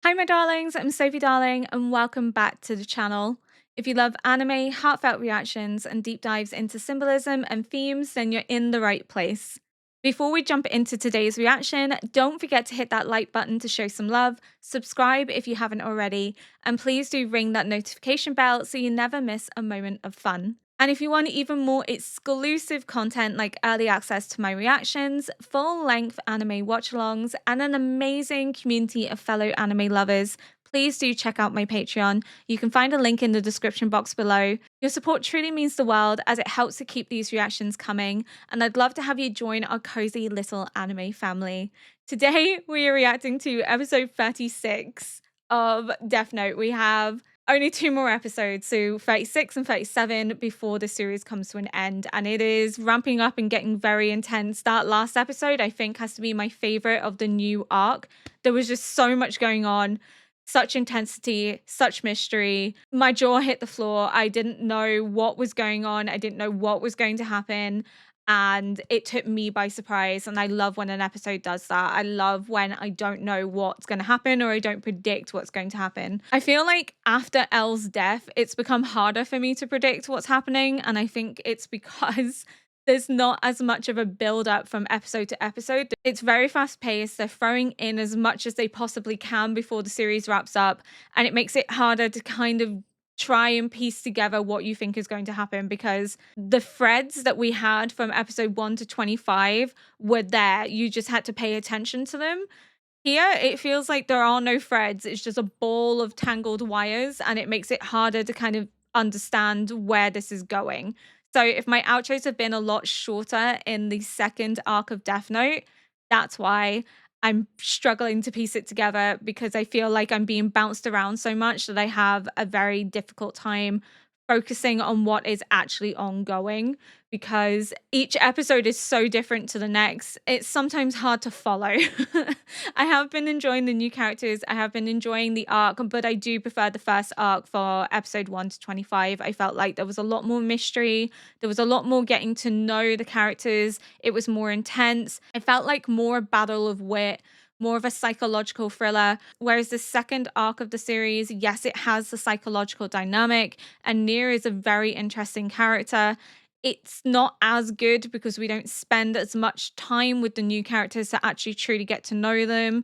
Hi, my darlings, I'm Sophie Darling, and welcome back to the channel. If you love anime, heartfelt reactions, and deep dives into symbolism and themes, then you're in the right place. Before we jump into today's reaction, don't forget to hit that like button to show some love, subscribe if you haven't already, and please do ring that notification bell so you never miss a moment of fun. And if you want even more exclusive content like early access to my reactions, full-length anime watch-alongs, and an amazing community of fellow anime lovers, please do check out my Patreon. You can find a link in the description box below. Your support truly means the world as it helps to keep these reactions coming, and I'd love to have you join our cozy little anime family. Today, we are reacting to episode 36 of Death Note. We have only 2 more episodes, so 36 and 37 before the series comes to an end, and it is ramping up and getting very intense. That last episode, I think, has to be my favorite of the new arc. There was just so much going on, such intensity, such mystery. My jaw hit the floor. I didn't know what was going on. I didn't know what was going to happen. And it took me by surprise. And I love when an episode does that. I love when I don't know what's going to happen or I don't predict what's going to happen. I feel like after Elle's death, it's become harder for me to predict what's happening. And I think it's because there's not as much of a build up from episode to episode. It's very fast paced. They're throwing in as much as they possibly can before the series wraps up. And it makes it harder to kind of try and piece together what you think is going to happen, because the threads that we had from episode 1 to 25 were there. You just had to pay attention to them. Here, it feels like there are no threads. It's just a ball of tangled wires, and it makes it harder to kind of understand where this is going. So if my outros have been a lot shorter in the second arc of Death Note, that's why I'm struggling to piece it together, because I feel like I'm being bounced around so much that I have a very difficult time focusing on what is actually ongoing, because each episode is so different to the next. It's sometimes hard to follow. I have been enjoying the new characters. I have been enjoying the arc, but I do prefer the first arc for episode 1 to 25. I felt like there was a lot more mystery. There was a lot more getting to know the characters. It was more intense. It felt like more a battle of wit, more of a psychological thriller. Whereas the second arc of the series, yes, it has the psychological dynamic, and Nia is a very interesting character. It's not as good because we don't spend as much time with the new characters to actually truly get to know them.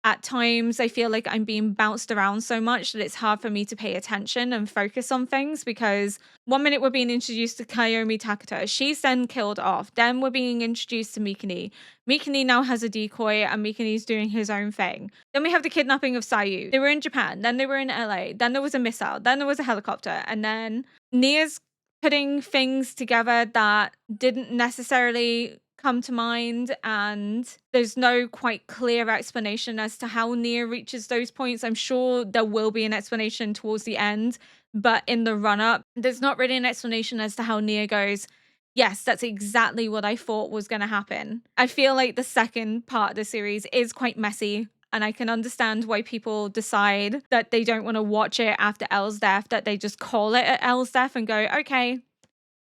At times, I feel like I'm being bounced around so much that it's hard for me to pay attention and focus on things, because one minute we're being introduced to Kayomi Takata, she's then killed off. Then we're being introduced to Mikuni. Mikuni now has a decoy, and Mikuni's doing his own thing. Then we have the kidnapping of Sayu. They were in Japan, then they were in LA, then there was a missile, then there was a helicopter, and then Nia's putting things together that didn't necessarily come to mind, and there's no quite clear explanation as to how Nia reaches those points. I'm sure there will be an explanation towards the end, but in the run-up, there's not really an explanation as to how Nia goes, yes, that's exactly what I thought was going to happen. I feel like the second part of the series is quite messy, and I can understand why people decide that they don't want to watch it after Elle's death, that they just call it at Elle's death and go, okay,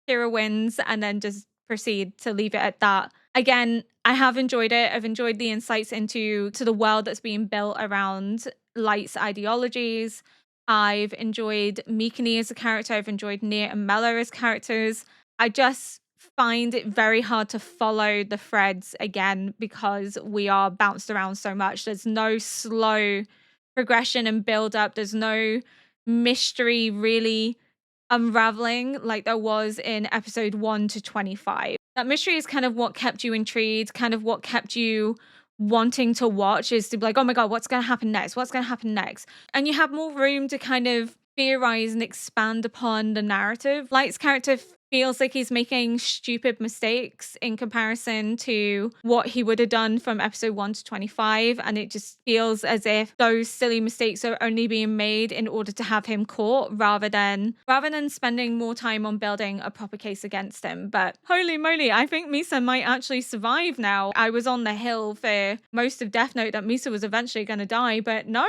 Kira wins, and then just proceed to leave it at that. Again, I have enjoyed it. I've enjoyed the insights into the world that's being built around Light's ideologies. I've enjoyed Mikuni as a character. I've enjoyed Nia and Mela as characters. I just find it very hard to follow the threads again, because we are bounced around so much. There's no slow progression and build up. There's no mystery really unraveling like there was in episode 1 to 25. That mystery is kind of what kept you intrigued, kind of what kept you wanting to watch, is to be like, oh my god, what's going to happen next? What's going to happen next? And you have more room to kind of theorize and expand upon the narrative. Light's character feels like he's making stupid mistakes in comparison to what he would have done from episode 1 to 25, and it just feels as if those silly mistakes are only being made in order to have him caught, rather than spending more time on building a proper case against him. But holy moly, I think Misa might actually survive now. I was on the hill for most of Death Note that Misa was eventually going to die, but no,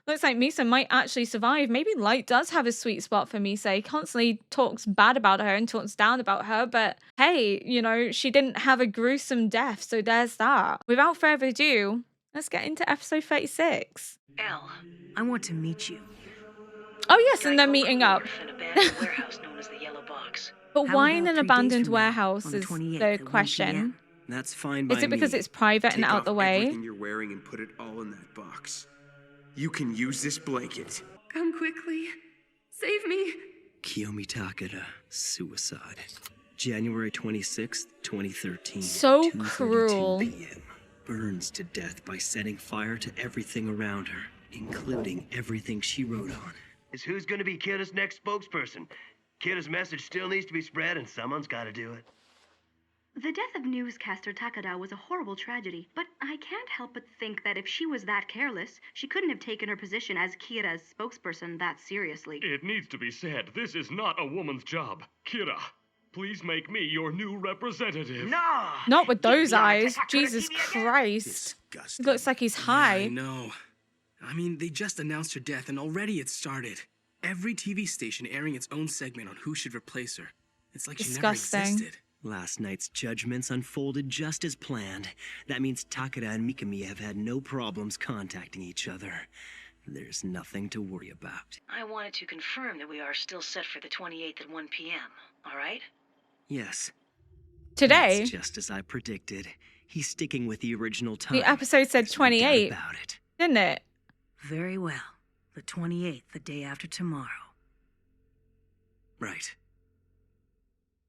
looks like Misa might actually survive. Maybe Light does have a sweet spot for Misa. He constantly talks bad about her and talks down about her, but hey, you know, she didn't have a gruesome death, so there's that. Without further ado, Let's get into episode 36. Al, I want to meet you. Oh, yes, and they're meeting up. In an abandoned warehouse known as the Yellow Box. But why in an 3 days abandoned from now, warehouse on the is 28th the at 1 question. p.m.? That's fine by me. Is it because it's private and Take out off the way? everything you're wearing and put it all in that box. You can use this blanket. Come quickly. Save me. Kiyomi Takeda, suicide. January 26th, 2013. So 2:32 cruel. p.m. Burns to death by setting fire to everything around her, including everything she wrote on. Is who's going to be Kira's next spokesperson. Kira's message still needs to be spread, and someone's got to do it. The death of newscaster Takada was a horrible tragedy, but I can't help but think that if she was that careless, she couldn't have taken her position as Kira's spokesperson that seriously. It needs to be said, this is not a woman's job. Kira, please make me your new representative. No! Not with those Yeah, eyes. Takada Jesus TV again? Christ. Disgusting. He looks like he's high. Yeah, I know. I mean, they just announced her death, and already it started. Every TV station airing its own segment on who should replace her. It's like she never Disgusting. existed. Last night's judgments unfolded just as planned. That means Takeda and Mikami have had no problems contacting each other. There's nothing to worry about. I wanted to confirm that we are still set for the 28th at 1 p.m. All right? Yes, Today, that's just as I predicted. He's sticking with the original time. the episode said There's no doubt 28, about it. didn't it? Very well. The 28th, the day after tomorrow. Right.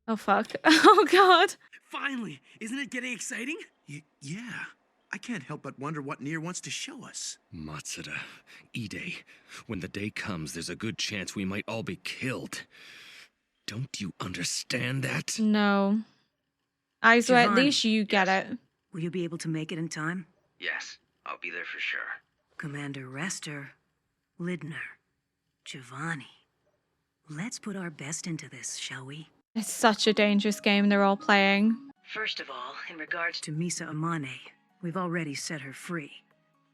Oh, fuck. Oh, God. Finally! Isn't it getting exciting? Yeah. I can't help but wonder what Nier wants to show us. Matsuda, Ide, when the day comes, there's a good chance we might all be killed. Don't you understand that? No. Aizo, at Giovanni. least you get it. Will you be able to make it in time? Yes, I'll be there for sure. Commander Rester, Lidner, Giovanni. Let's put our best into this, shall we? It's such a dangerous game they're all playing. First of all, in regards to Misa Amane, we've already set her free.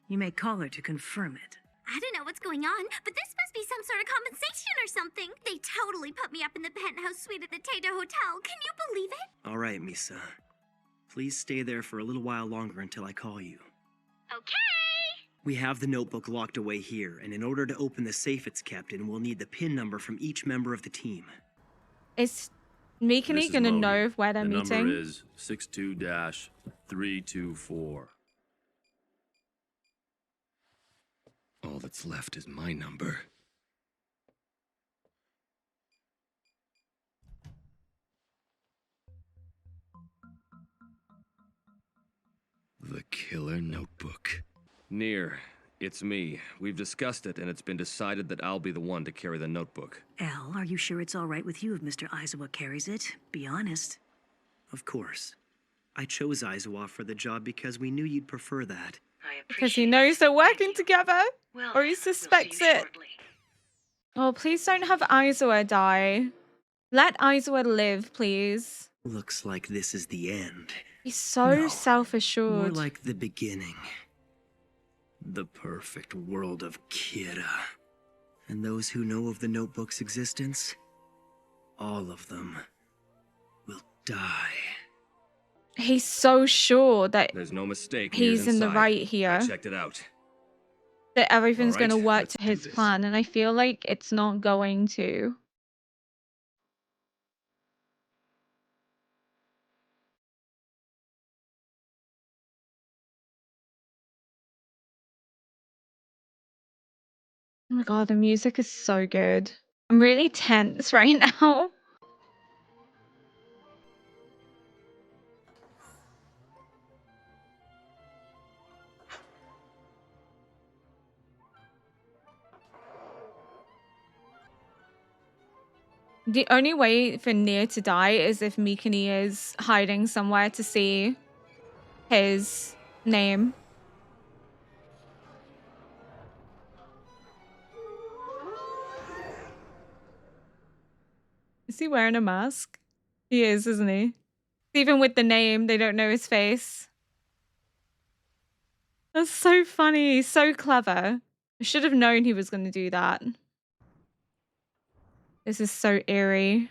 You may call her to confirm it. I don't know what's going on, but this must be some sort of compensation or something. They totally put me up in the penthouse suite at the Tato Hotel. Can you believe it? All right, Misa. Please stay there for a little while longer until I call you. Okay. We have the notebook locked away here, and in order to open the safe it's kept in, we'll need the PIN number from each member of the team. Is Mikani gonna know where they're the meeting? number is 62-324. All that's left is my number. The Killer Notebook. Nier, it's me. We've discussed it, and it's been decided that I'll be the one to carry the notebook. Al, are you sure it's all right with you if Mr. Aizawa carries it? Be honest. Of course. I chose Aizawa for the job because we knew you'd prefer that. I appreciate Because he knows they're working together. Well, Or he suspects it. Oh, please don't have Aizawa die. Let Aizawa live, please. Looks like this is the end. He's so No, More self-assured. like the beginning. The perfect world of Kira. And those who know of the notebook's existence, all of them will die. He's so sure that There's no mistake. he's in the right here. I checked it out. That everything's All right, going to work let's to do his this. plan, and I feel like it's not going to. Oh my god, the music is so good. I'm really tense right now. The only way for Nier to die is if Mikani is hiding somewhere to see his name. Is he wearing a mask? He is, isn't he? Even with the name, they don't know his face. That's so funny. So clever. I should have known he was going to do that. This is so eerie.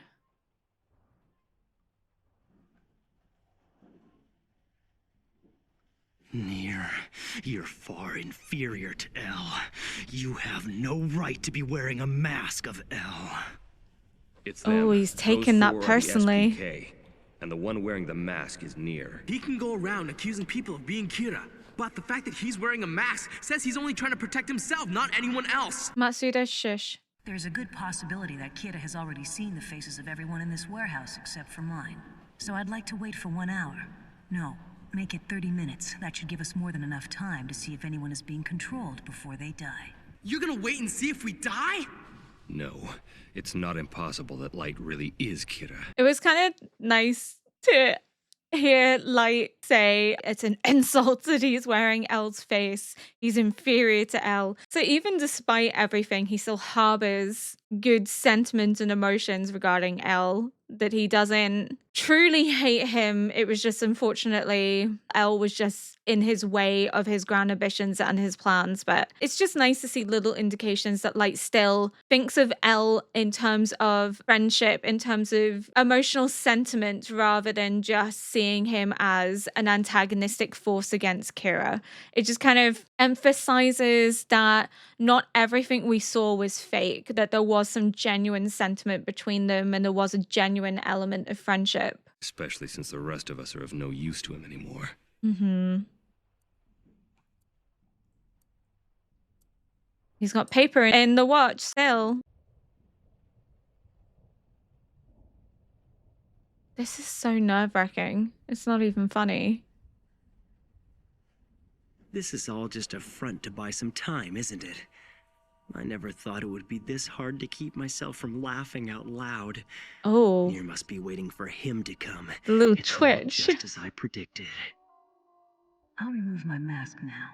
Nier, You're far inferior to L. You have no right to be wearing a mask of L. It's them. Oh, he's Those taking that four are the personally. SPK, and the one wearing the mask is Nier. He can go around accusing people of being Kira, but the fact that he's wearing a mask says he's only trying to protect himself, not anyone else. Matsuda, shush. There's a good possibility that Kira has already seen the faces of everyone in this warehouse except for mine. So I'd like to wait for 1 hour. No, make it 30 minutes. That should give us more than enough time to see if anyone is being controlled before they die. You're gonna wait and see if we die? No, it's not impossible that Light really is Kira. It was kind of nice to hear Light say it's an insult that he's wearing L's face. He's inferior to L. So even despite everything, he still harbors good sentiments and emotions regarding L, that he doesn't truly hate him. It was just, unfortunately, L was just in his way of his grand ambitions and his plans. But it's just nice to see little indications that Light still thinks of L in terms of friendship, in terms of emotional sentiment, rather than just seeing him as an antagonistic force against Kira. It just kind of emphasizes that not everything we saw was fake, that there was some genuine sentiment between them and there was a genuine element of friendship. Especially since the rest of us are of no use to him anymore. He's got paper in the watch still. This is so nerve-wracking. It's not even funny. This is all just a front to buy some time, isn't it? I never thought it would be this hard to keep myself from laughing out loud. Oh, You must be waiting for him to come. the little It's all twitch. just as I predicted. I'll remove my mask now.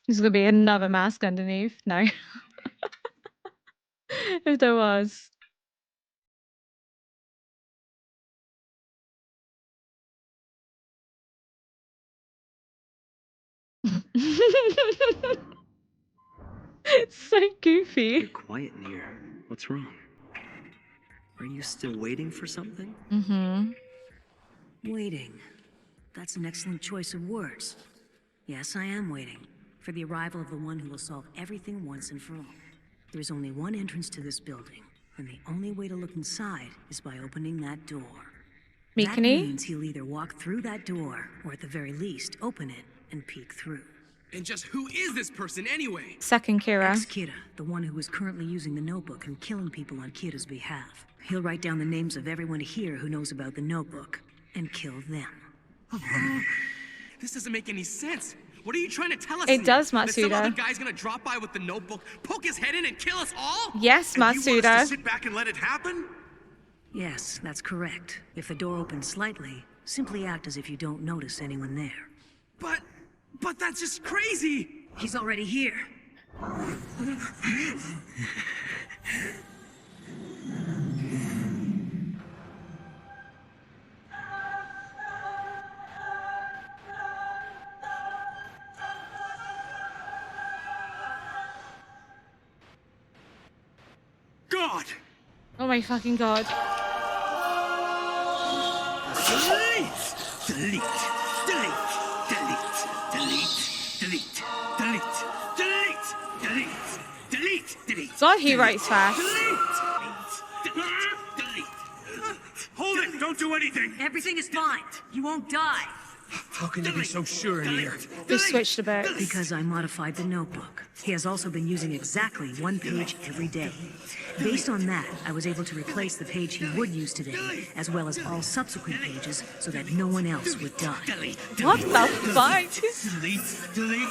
There's gonna be another mask underneath. No. If there was. It's so You're goofy. quiet in here. What's wrong? Are you still waiting for something? Waiting. That's an excellent choice of words. Yes, I am waiting for the arrival of the one who will solve everything once and for all. There's only one entrance to this building, and the only way to look inside is by opening that door. That Mikini? means he'll either walk through that door, or at the very least, open it and peek through. And just who is this person anyway? Second Kira. Ex-Kira, the one who is currently using the notebook and killing people on Kira's behalf. He'll write down the names of everyone here who knows about the notebook, and kill them. This doesn't make any sense. What are you trying to tell us? It Nier? does, That some other Matsuda. guy's gonna drop by with the notebook, poke his head in, and kill us all? Yes, And you want us to Matsuda. sit back and let it happen? Yes, that's correct. If the door opens slightly, simply act as if you don't notice anyone there. But that's just crazy. He's already here. God! Oh my fucking god. Delete! Delete! Delete! Delete! Delete! Delete! Delete! Delete! Delete! Delete! God, he writes fast. Hold it! Don't do anything! Everything is fine. You won't die. How can you be so sure, Nier? We switched a bit. Because I modified the notebook. He has also been using exactly one page every day. Based on that, I was able to replace the page he would use today, as well as all subsequent pages, so that no one else would die. What the fuck? Delete! Delete!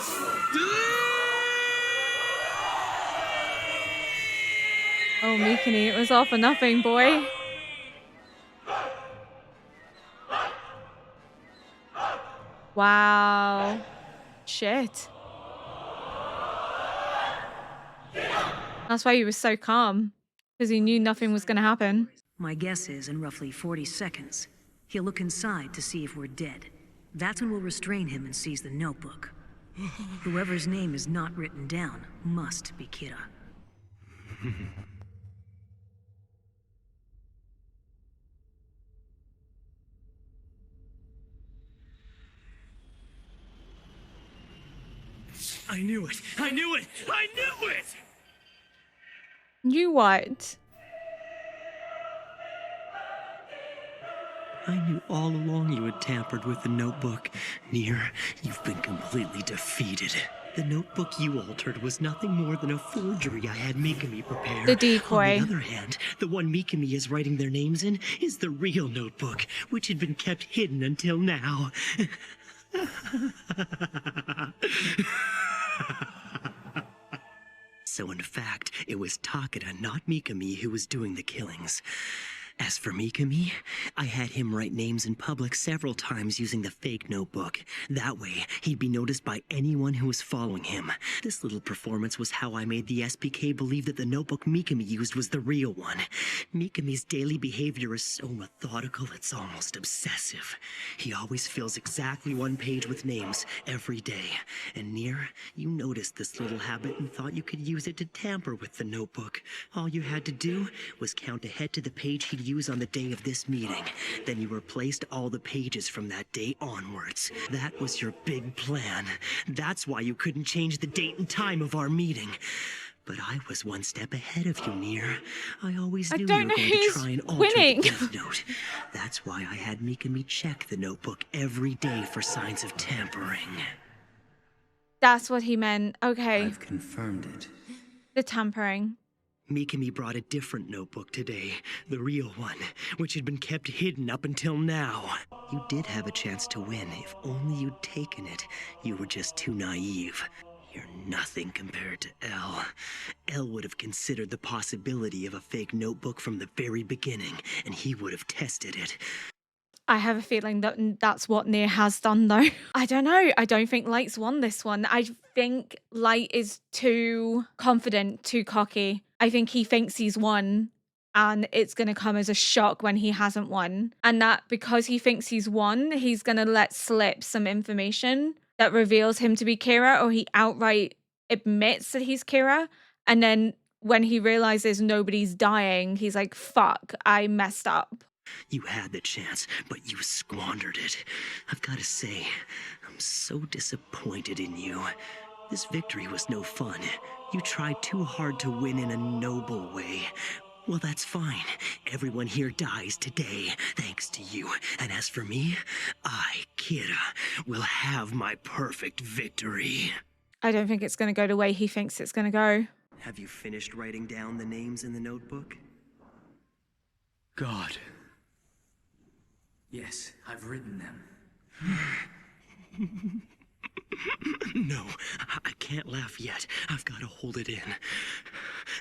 Oh, Mikini, it was all for nothing, boy. Wow. Shit. That's why he was so calm, because he knew nothing was going to happen. My guess is in roughly 40 seconds, he'll look inside to see if we're dead. That's when we'll restrain him and seize the notebook. Whoever's name is not written down must be Kira. I knew it! I knew it! I knew it! You what? I knew all along you had tampered with the notebook. Nier, you've been completely defeated. The notebook you altered was nothing more than a forgery I had Mikami prepare. The decoy. On the other hand, the one Mikami is writing their names in is the real notebook, which had been kept hidden until now. So in fact, it was Takeda, not Mikami, who was doing the killings. As for Mikami, I had him write names in public several times using the fake notebook. That way, he'd be noticed by anyone who was following him. This little performance was how I made the SPK believe that the notebook Mikami used was the real one. Mikami's daily behavior is so methodical, it's almost obsessive. He always fills exactly one page with names every day. And Nier, you noticed this little habit and thought you could use it to tamper with the notebook. All you had to do was count ahead to the page he'd use on the day of this meeting. Then you replaced all the pages from that day onwards. That was your big plan. That's why you couldn't change the date and time of our meeting. But I was one step ahead of you, Nier. I always knew you were going to try and alter the Death Note. That's why I had Mikami check the notebook every day for signs of tampering. That's what he meant. Okay. I've confirmed it. The tampering. Mikami brought a different notebook today, the real one, which had been kept hidden up until now. You did have a chance to win, if only you'd taken it. You were just too naive. You're nothing compared to L. L would have considered the possibility of a fake notebook from the very beginning, and he would have tested it. I have a feeling that that's what Nier has done, though. I don't know. I don't think Light's won this one. I think Light is too confident, too cocky. I think he thinks he's won, and it's going to come as a shock when he hasn't won. And that because he thinks he's won, he's going to let slip some information that reveals him to be Kira, or he outright admits that he's Kira. And then when he realizes nobody's dying, he's like, fuck, I messed up. You had the chance, but you squandered it. I've got to say, I'm so disappointed in you. This victory was no fun. You tried too hard to win in a noble way. Well, that's fine. Everyone here dies today, thanks to you. And as for me, I, Kira, will have my perfect victory. I don't think it's going to go the way he thinks it's going to go. Have you finished writing down the names in the notebook? God. Yes, I've written them. No, I can't laugh yet. I've got to hold it in.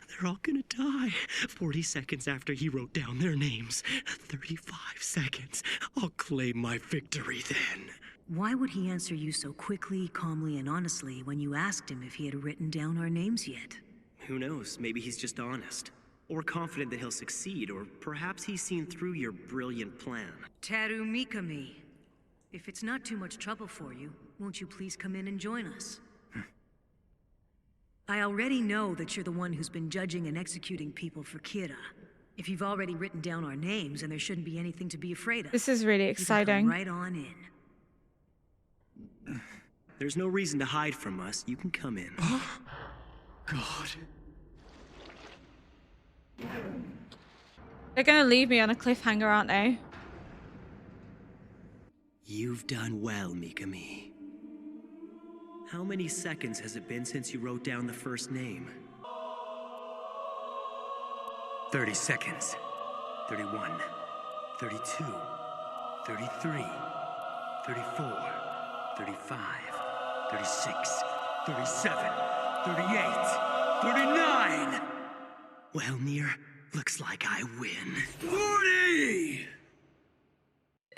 They're all gonna die. 40 seconds after he wrote down their names. 35 seconds. I'll claim my victory then. Why would he answer you so quickly, calmly, and honestly when you asked him if he had written down our names yet? Who knows? Maybe he's just honest. Or confident that he'll succeed, or perhaps he's seen through your brilliant plan. Teru Mikami, if it's not too much trouble for you, won't you please come in and join us? I already know that you're the one who's been judging and executing people for Kira. If you've already written down our names, then there shouldn't be anything to be afraid of. This is really exciting. You can come right on in. There's no reason to hide from us. You can come in. God. They're going to leave me on a cliffhanger, aren't they? You've done well, Mikami. How many seconds has it been since you wrote down the first name? 30 seconds. 31, 32, 33, 34, 35, 36, 37, 38, 39! Well, Nier, looks like I win. 40!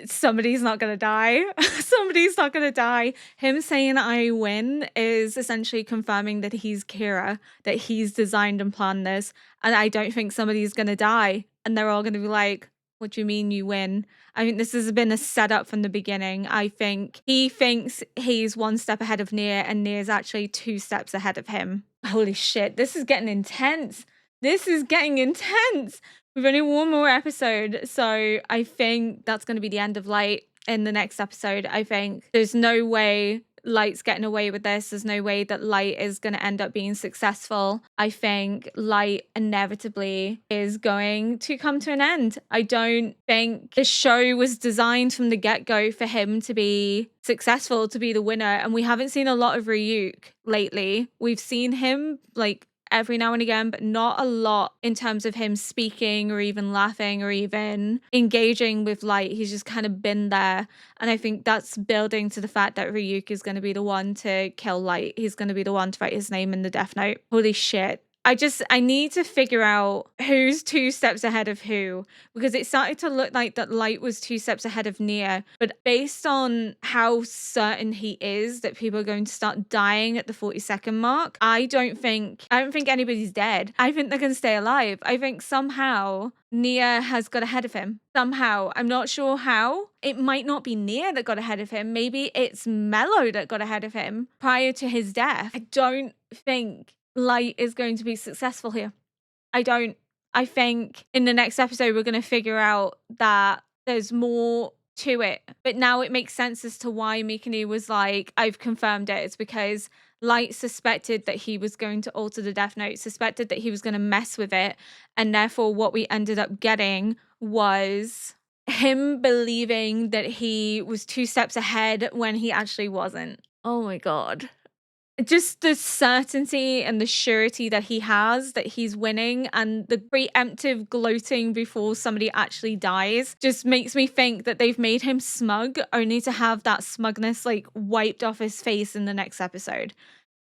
Somebody's not going to die. Somebody's not going to die. Him saying I win is essentially confirming that he's Kira, that he's designed and planned this. And I don't think somebody's going to die. And they're all going to be like, what do you mean you win? I think this has been a setup from the beginning. I think he thinks he's one step ahead of Nier, and Nier's actually 2 steps ahead of him. Holy shit, this is getting intense. This is getting intense. We've only one more episode, so I think that's going to be the end of Light in the next episode. I think there's no way Light's getting away with this. There's no way that Light is going to end up being successful. I think Light inevitably is going to come to an end. I don't think the show was designed from the get-go for him to be successful, to be the winner. And we haven't seen a lot of Ryuk lately. We've seen him like every now and again, but not a lot in terms of him speaking or even laughing or even engaging with Light. He's just kind of been there. And I think that's building to the fact that Ryuk is going to be the one to kill Light. He's going to be the one to write his name in the Death Note. Holy shit. I need to figure out who's 2 steps ahead of who, because it started to look like that Light was 2 steps ahead of Nia, but based on how certain he is that people are going to start dying at the 40-second mark, I don't think anybody's dead. I think they're going to stay alive. I think somehow Nia has got ahead of him. Somehow. I'm not sure how. It might not be Nia that got ahead of him. Maybe it's Mello that got ahead of him prior to his death. I don't think Light is going to be successful here. I don't. I think in the next episode we're going to figure out that there's more to it. But now it makes sense as to why Mikuni was like, I've confirmed it. It's because Light suspected that he was going to alter the Death Note, suspected that he was going to mess with it. And therefore what we ended up getting was him believing that he was 2 steps ahead when he actually wasn't. Oh my God. Just the certainty and the surety that he has that he's winning, and the preemptive gloating before somebody actually dies just makes me think that they've made him smug only to have that smugness like wiped off his face in the next episode.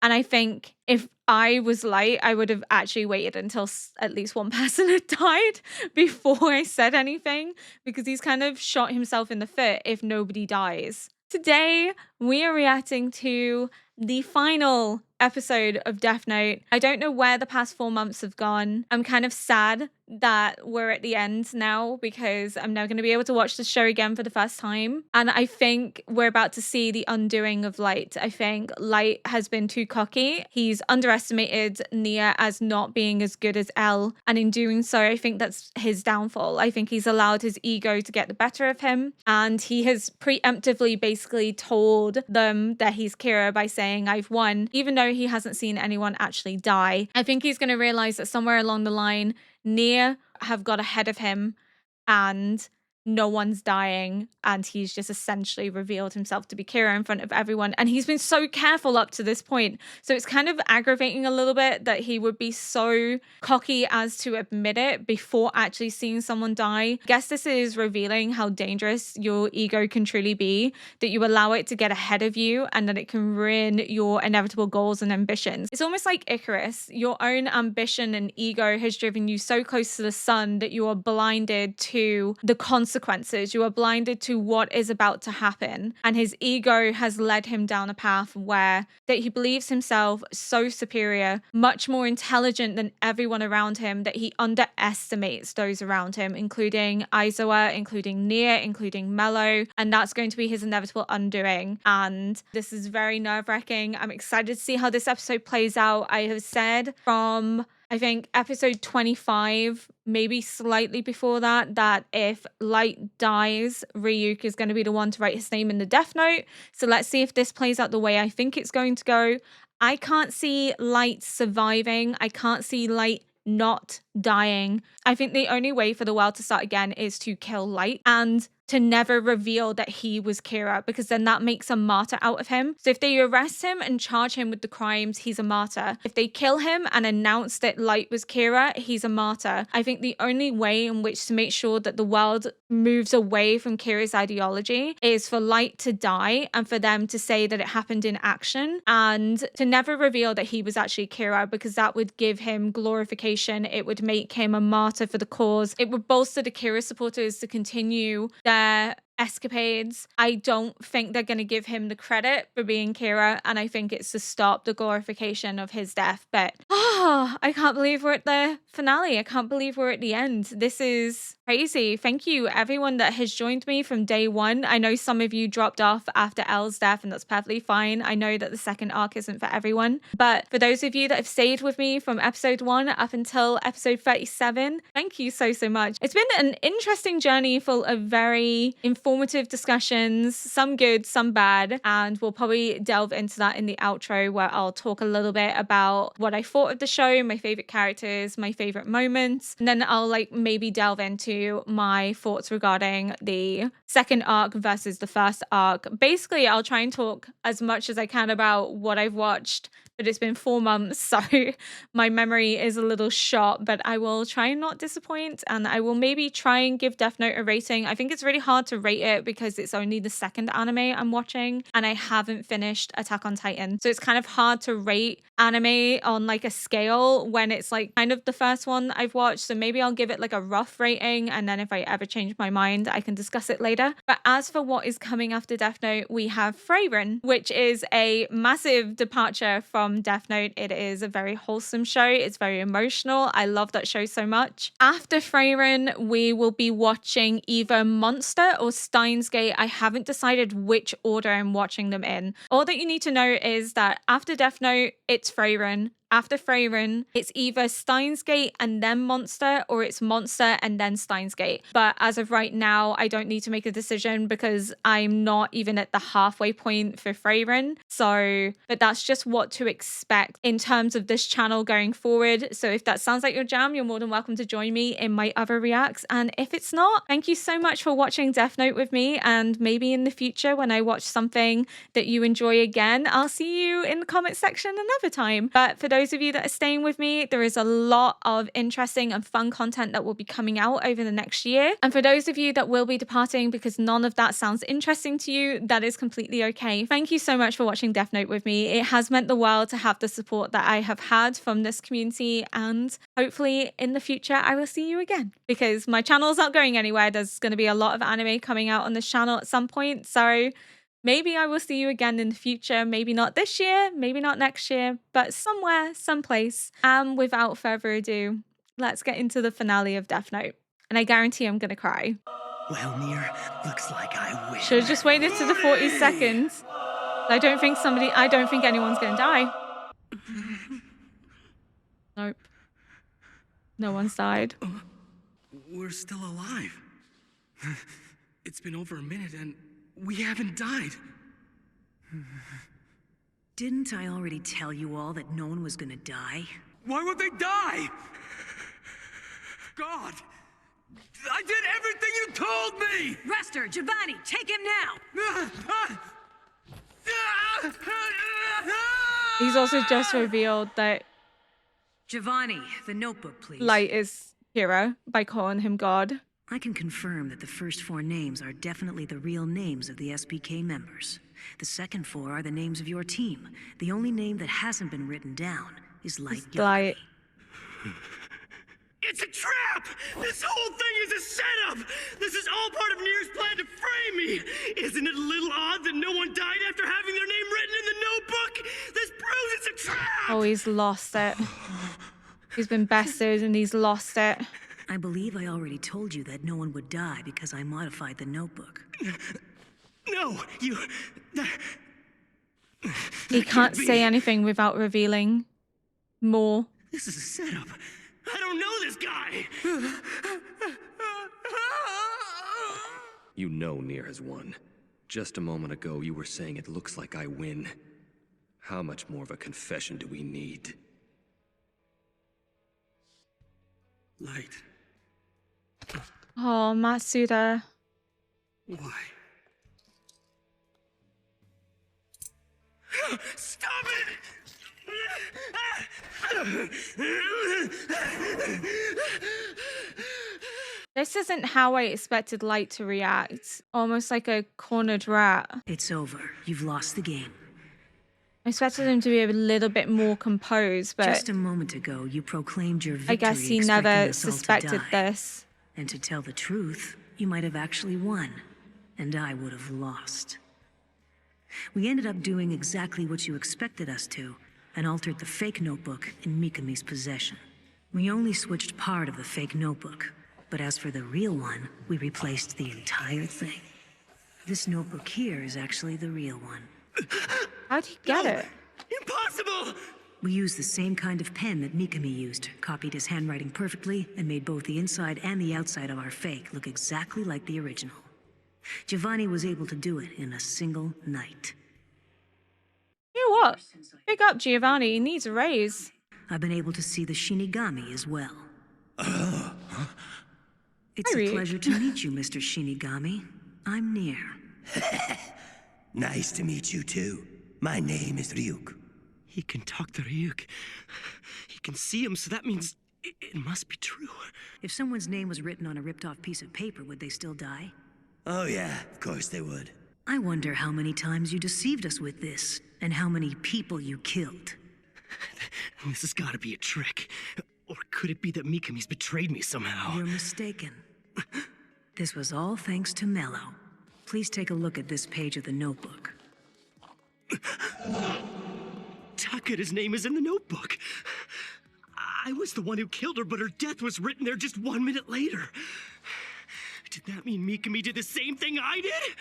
And I think if I was Light, I would have actually waited until at least one person had died before I said anything, because he's kind of shot himself in the foot if nobody dies. Today, we are reacting to the final episode of Death Note. I don't know where the past 4 months have gone. I'm kind of sad that we're at the end now, because I'm now going to be able to watch the show again for the first time. And I think we're about to see the undoing of Light. I think Light has been too cocky. He's underestimated Nia as not being as good as L. And in doing so, I think that's his downfall. I think he's allowed his ego to get the better of him. And he has preemptively basically told them that he's Kira by saying, I've won, even though he hasn't seen anyone actually die. I think he's going to realize that somewhere along the line, Nia have got ahead of him and no one's dying, and he's just essentially revealed himself to be Kira in front of everyone. And he's been so careful up to this point, so it's kind of aggravating a little bit that he would be so cocky as to admit it before actually seeing someone die. I guess this is revealing how dangerous your ego can truly be, that you allow it to get ahead of you and that it can ruin your inevitable goals and ambitions. It's almost like Icarus. Your own ambition and ego has driven you so close to the sun that you are blinded to the consequences. You are blinded to what is about to happen. And his ego has led him down a path where that he believes himself so superior, much more intelligent than everyone around him, that he underestimates those around him, including Aizawa, including Nia, including Mello. And that's going to be his inevitable undoing. And this is very nerve-wracking. I'm excited to see how this episode plays out. I have said from, I think, episode 25, maybe slightly before that, that if Light dies, Ryuk is going to be the one to write his name in the Death Note. So let's see if this plays out the way I think it's going to go. I can't see Light surviving. I can't see Light not dying. I think the only way for the world to start again is to kill Light and to never reveal that he was Kira, because then that makes a martyr out of him. So if they arrest him and charge him with the crimes, he's a martyr. If they kill him and announce that Light was Kira, he's a martyr. I think the only way in which to make sure that the world moves away from Kira's ideology is for Light to die and for them to say that it happened in action, and to never reveal that he was actually Kira, because that would give him glorification. It would make him a martyr for the cause. It would bolster the Kira supporters to continue their escapades. I don't think they're going to give him the credit for being Kira, and I think it's to stop the glorification of his death. But I can't believe we're at the finale. I can't believe we're at the end. This is Crazy. Thank you, everyone that has joined me from day one. I know some of you dropped off after Elle's death, and that's perfectly fine. I know that the second arc isn't for everyone. But for those of you that have stayed with me from episode 1 up until episode 37, thank you so, so much. It's been an interesting journey full of very informative discussions, some good, some bad. And we'll probably delve into that in the outro, where I'll talk a little bit about what I thought of the show, my favorite characters, my favorite moments. And then I'll maybe delve into my thoughts regarding the second arc versus the first arc. Basically, I'll try and talk as much as I can about what I've watched, but it's been 4 months, so my memory is a little shot, but I will try and not disappoint, and I will maybe try and give Death Note a rating. I think it's really hard to rate it because it's only the second anime I'm watching, and I haven't finished Attack on Titan. So it's kind of hard to rate anime on a scale when it's kind of the first one I've watched. So maybe I'll give it a rough rating, and then if I ever change my mind, I can discuss it later. But as for what is coming after Death Note, we have Frieren, which is a massive departure from Death Note. It is a very wholesome show. It's very emotional. I love that show so much. After Frieren, we will be watching either Monster or Steins Gate. I haven't decided which order I'm watching them in. All that you need to know is that after Death Note, it's Frieren. After Frieren, it's either Steins Gate and then Monster, or it's Monster and then Steins Gate. But as of right now, I don't need to make a decision because I'm not even at the halfway point for Frieren. But that's just what to expect in terms of this channel going forward. So if that sounds like your jam, you're more than welcome to join me in my other reacts. And if it's not, thank you so much for watching Death Note with me. And maybe in the future, when I watch something that you enjoy again, I'll see you in the comment section another time. But for those of you that are staying with me, there is a lot of interesting and fun content that will be coming out over the next year. And for those of you that will be departing because none of that sounds interesting to you, that is completely okay. Thank you so much for watching Death Note with me. It has meant the world to have the support that I have had from this community, and hopefully in the future I will see you again, because my channel's not going anywhere. There's going to be a lot of anime coming out on this channel at some point, so maybe I will see you again in the future. Maybe not this year, maybe not next year, but somewhere, someplace. And without further ado, let's get into the finale of Death Note. And I guarantee I'm gonna cry. Well, Nier, looks like I win. Should have just waited to the 40 seconds. I don't think anyone's gonna die. Nope. No one's died. We're still alive. It's been over a minute and we haven't died. Didn't I already tell you all that no one was gonna die? Why would they die? God! I did everything you told me! Rester, Giovanni, take him now! He's also just revealed that Giovanni, the notebook, please. Light is Kira by calling him God. I can confirm that the first 4 names are definitely the real names of the SPK members. The second 4 are the names of your team. The only name that hasn't been written down is Light Light. It's a trap! This whole thing is a setup! This is all part of Nier's plan to frame me! Isn't it a little odd that no one died after having their name written in the notebook? This proves it's a trap! Oh, he's lost it. He's been bested and he's lost it. I believe I already told you that no one would die because I modified the notebook. No, you... He can't say anything without revealing more. This is a setup. I don't know this guy! You know Nier has won. Just a moment ago, you were saying it looks like I win. How much more of a confession do we need? Light. Oh, Matsuda. Why? Stop it! This isn't how I expected Light to react. Almost like a cornered rat. It's over. You've lost the game. I expected him to be a little bit more composed, but Just a moment ago, you proclaimed your victory, I guess he expecting never us all to suspected die. this. And to tell the truth, you might have actually won, and I would have lost. We ended up doing exactly what you expected us to, and altered the fake notebook in Mikami's possession. We only switched part of the fake notebook, But as for the real one, we replaced the entire thing. This notebook here is actually the real one. How'd he get it? Impossible! We used the same kind of pen that Mikami used, copied his handwriting perfectly, and made both the inside and the outside of our fake look exactly like the original. Giovanni was able to do it in a single night. You know what? Big up Giovanni, he needs a raise. I've been able to see the Shinigami as well. It's Hi, a Ryuk. pleasure to meet you, Mr. Shinigami. I'm Nier. Nice to meet you too. My name is Ryuk. He can talk to Ryuk. He can see him, so that means it must be true. If someone's name was written on a ripped-off piece of paper, would they still die? Oh yeah, of course they would. I wonder how many times you deceived us with this, and how many people you killed. This has got to be a trick. Or could it be that Mikami's betrayed me somehow? You're mistaken. This was all thanks to Mello. Please take a look at this page of the notebook. Takada's name is in the notebook. I was the one who killed her, but her death was written there just 1 minute later. Did that mean Mikami did the same thing I did?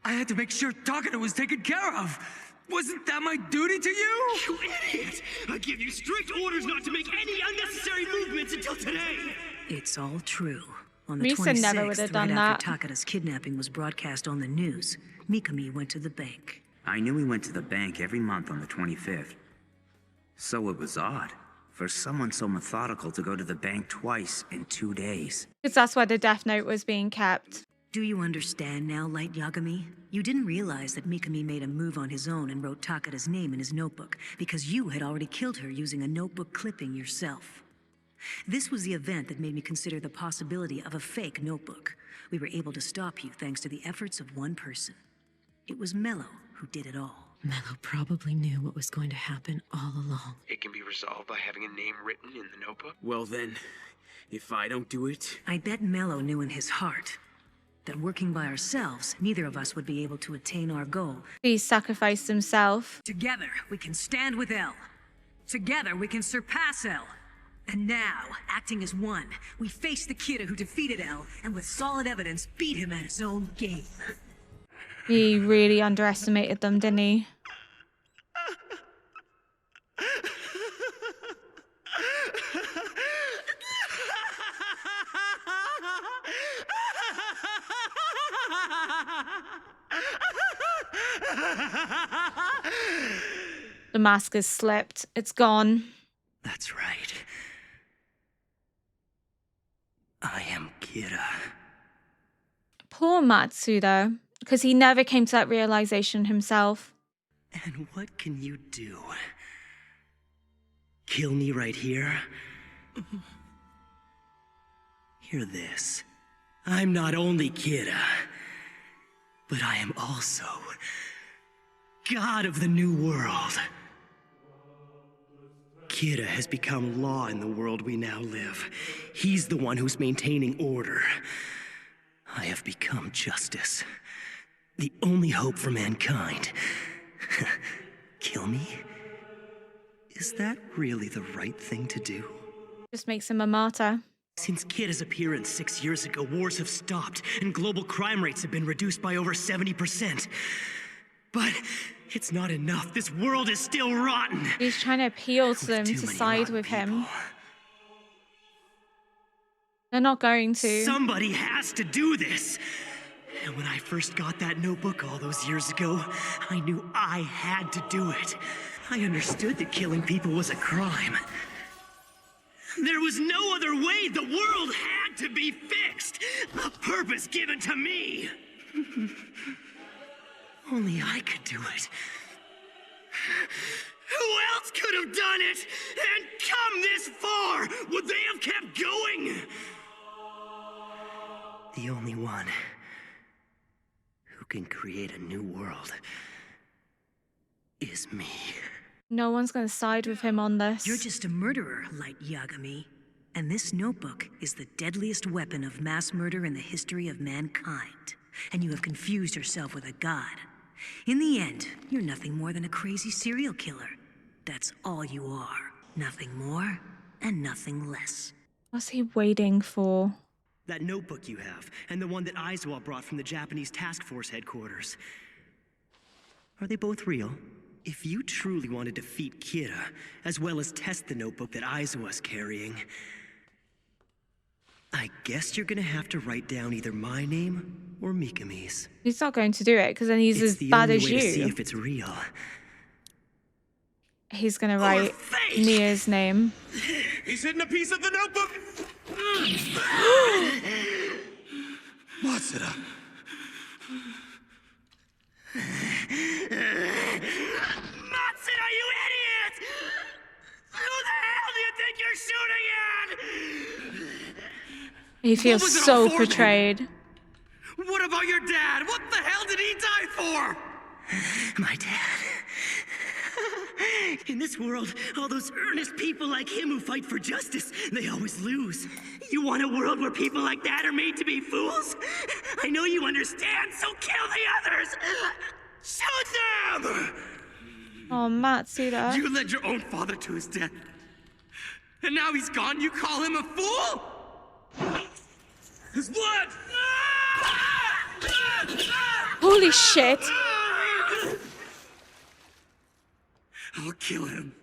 I had to make sure Takada was taken care of. Wasn't that my duty to you? You idiot! I give you strict orders not to make any unnecessary movements until today! It's all true. On the Misa never 26th, would have right done after that. Takada's kidnapping was broadcast on the news, Mikami went to the bank. I knew he went to the bank every month on the 25th. So it was odd for someone so methodical to go to the bank twice in 2 days. Because that's where the Death Note was being kept. Do you understand now, Light Yagami? You didn't realize that Mikami made a move on his own and wrote Takada's name in his notebook because you had already killed her using a notebook clipping yourself. This was the event that made me consider the possibility of a fake notebook. We were able to stop you thanks to the efforts of one person. It was Mello who did it all. Mello probably knew what was going to happen all along. It can be resolved by having a name written in the notebook? Well then, if I don't do it... I bet Mello knew in his heart that working by ourselves, neither of us would be able to attain our goal. He sacrificed himself. Together, we can stand with L. Together, we can surpass L. And now, acting as one, we face the kid who defeated L, and with solid evidence, beat him at his own game. He really underestimated them, didn't he? The mask has slipped. It's gone. That's right. I am Kira. Poor Matsuda, because he never came to that realization himself. And what can you do? Kill me right here? Hear this. I'm not only Kira, but I am also God of the New World. Kira has become law in the world we now live. He's the one who's maintaining order. I have become justice. The only hope for mankind. Kill me? Is that really the right thing to do? Just makes him a martyr. Since Kira's appearance 6 years ago, wars have stopped, and global crime rates have been reduced by over 70%. But it's not enough. This world is still rotten. He's trying to appeal to them Too to many side rotten with him. people. They're not going to. Somebody has to do this. And when I first got that notebook all those years ago, I knew I had to do it. I understood that killing people was a crime. There was no other way. The world had to be fixed. A purpose given to me. Only I could do it. Who else could have done it and come this far? Would they have kept going? The only one who can create a new world is me. No one's going to side with him on this. You're just a murderer, Light Yagami. And this notebook is the deadliest weapon of mass murder in the history of mankind. And you have confused yourself with a god. In the end, you're nothing more than a crazy serial killer. That's all you are. Nothing more and nothing less. What's he waiting for? That notebook you have, and the one that Aizawa brought from the Japanese task force headquarters. Are they both real? If you truly want to defeat Kira, as well as test the notebook that Aizawa's carrying, I guess you're gonna have to write down either my name or Mikami's. He's not going to do it, because then he's as bad as It's the only way to see you. if it's real. He's gonna write Mia's name. He's hidden a piece of the notebook! Matsuda. Matsuda, you idiot! Who the hell do you think you're shooting at? He feels was it all so for then? betrayed. What about your dad? What the hell did he die for? My dad. In this world, all those earnest people like him who fight for justice, they always lose. You want a world where people like that are made to be fools? I know you understand, so kill the others! Shoot them! Oh, Matsuda. You led your own father to his death. And now he's gone, you call him a fool? His blood! Holy shit. I'll kill him.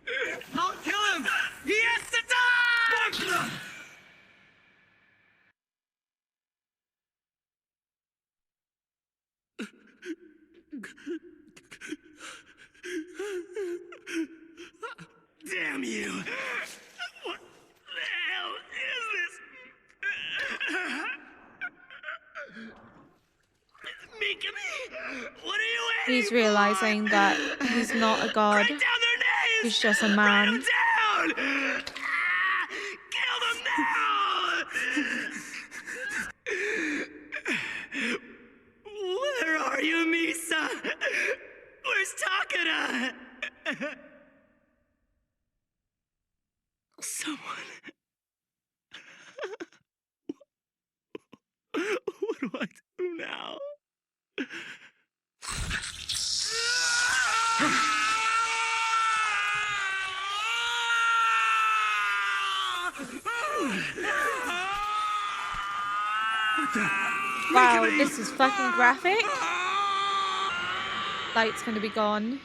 I'll kill him! He has to die! Damn you! What the hell is this? Mikami! What are you waiting He's realizing that he's not a god. Write down their names! He's just a Write man. them down! Kill them now! Where are you, Misa? Where's Takada? Someone. What do I do now? Wow, this is fucking graphic. Light's gonna be gone.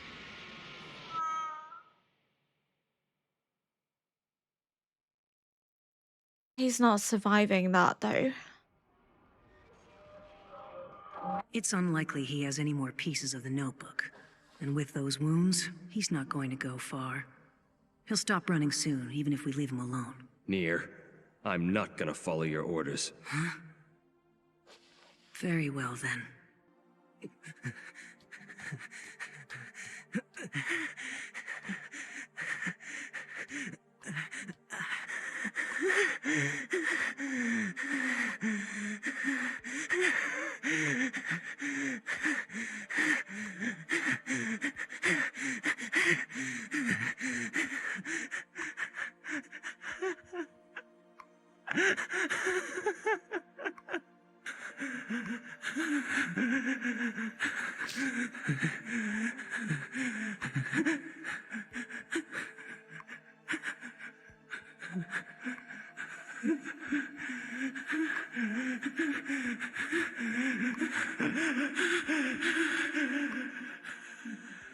He's not surviving that though. It's unlikely he has any more pieces of the notebook. And with those wounds, he's not going to go far. He'll stop running soon, even if we leave him alone. Nier, I'm not gonna follow your orders. Huh? Very well, then.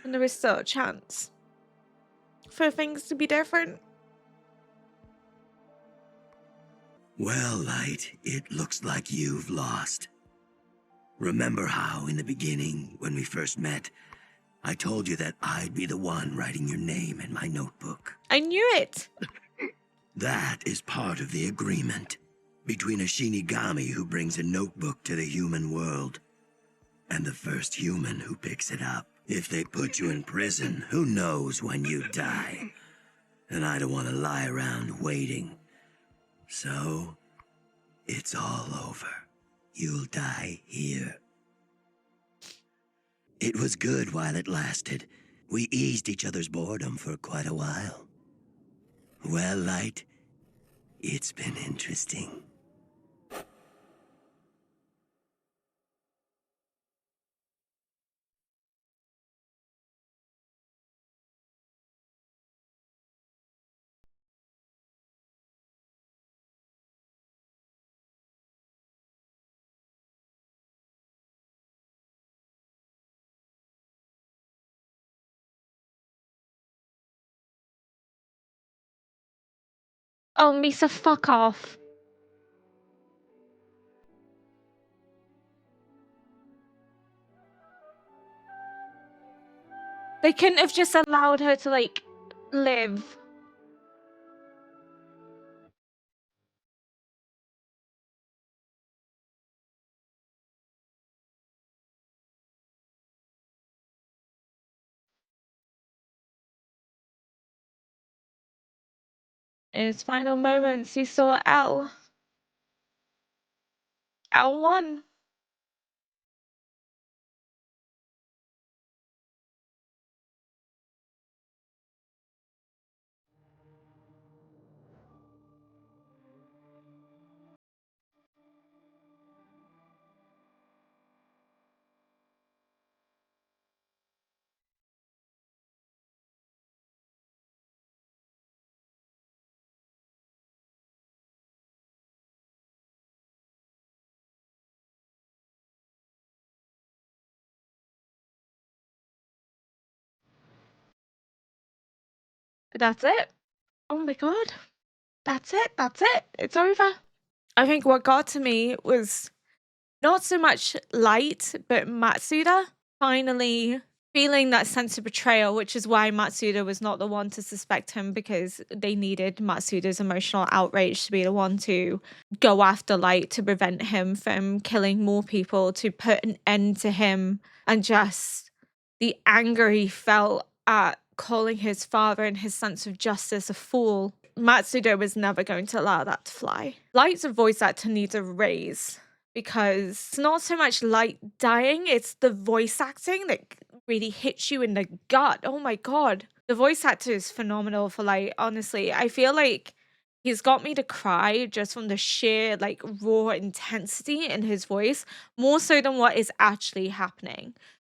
And there is still a chance for things to be different. Well, Light, it looks like you've lost. Remember how, in the beginning, when we first met, I told you that I'd be the one writing your name in my notebook? I knew it! That is part of the agreement between a Shinigami who brings a notebook to the human world and the first human who picks it up. If they put you in prison, who knows when you die? And I don't want to lie around waiting. So, it's all over. You'll die here. It was good while it lasted. We eased each other's boredom for quite a while. Well, Light, it's been interesting. Oh, Misa, fuck off. They couldn't have just allowed her to, like, live. In his final moments, he saw L. L1. That's it. Oh my god. That's it. That's it. It's over. I think what got to me was not so much Light, but Matsuda finally feeling that sense of betrayal, which is why Matsuda was not the one to suspect him, because they needed Matsuda's emotional outrage to be the one to go after Light to prevent him from killing more people, to put an end to him, and just the anger he felt at calling his father and his sense of justice a fool. Matsuda was never going to allow that to fly. Light's a voice actor needs a raise, because it's not so much Light dying, it's the voice acting that really hits you in the gut. Oh my god. The voice actor is phenomenal for Light, honestly. I feel like he's got me to cry just from the sheer, like, raw intensity in his voice, more so than what is actually happening.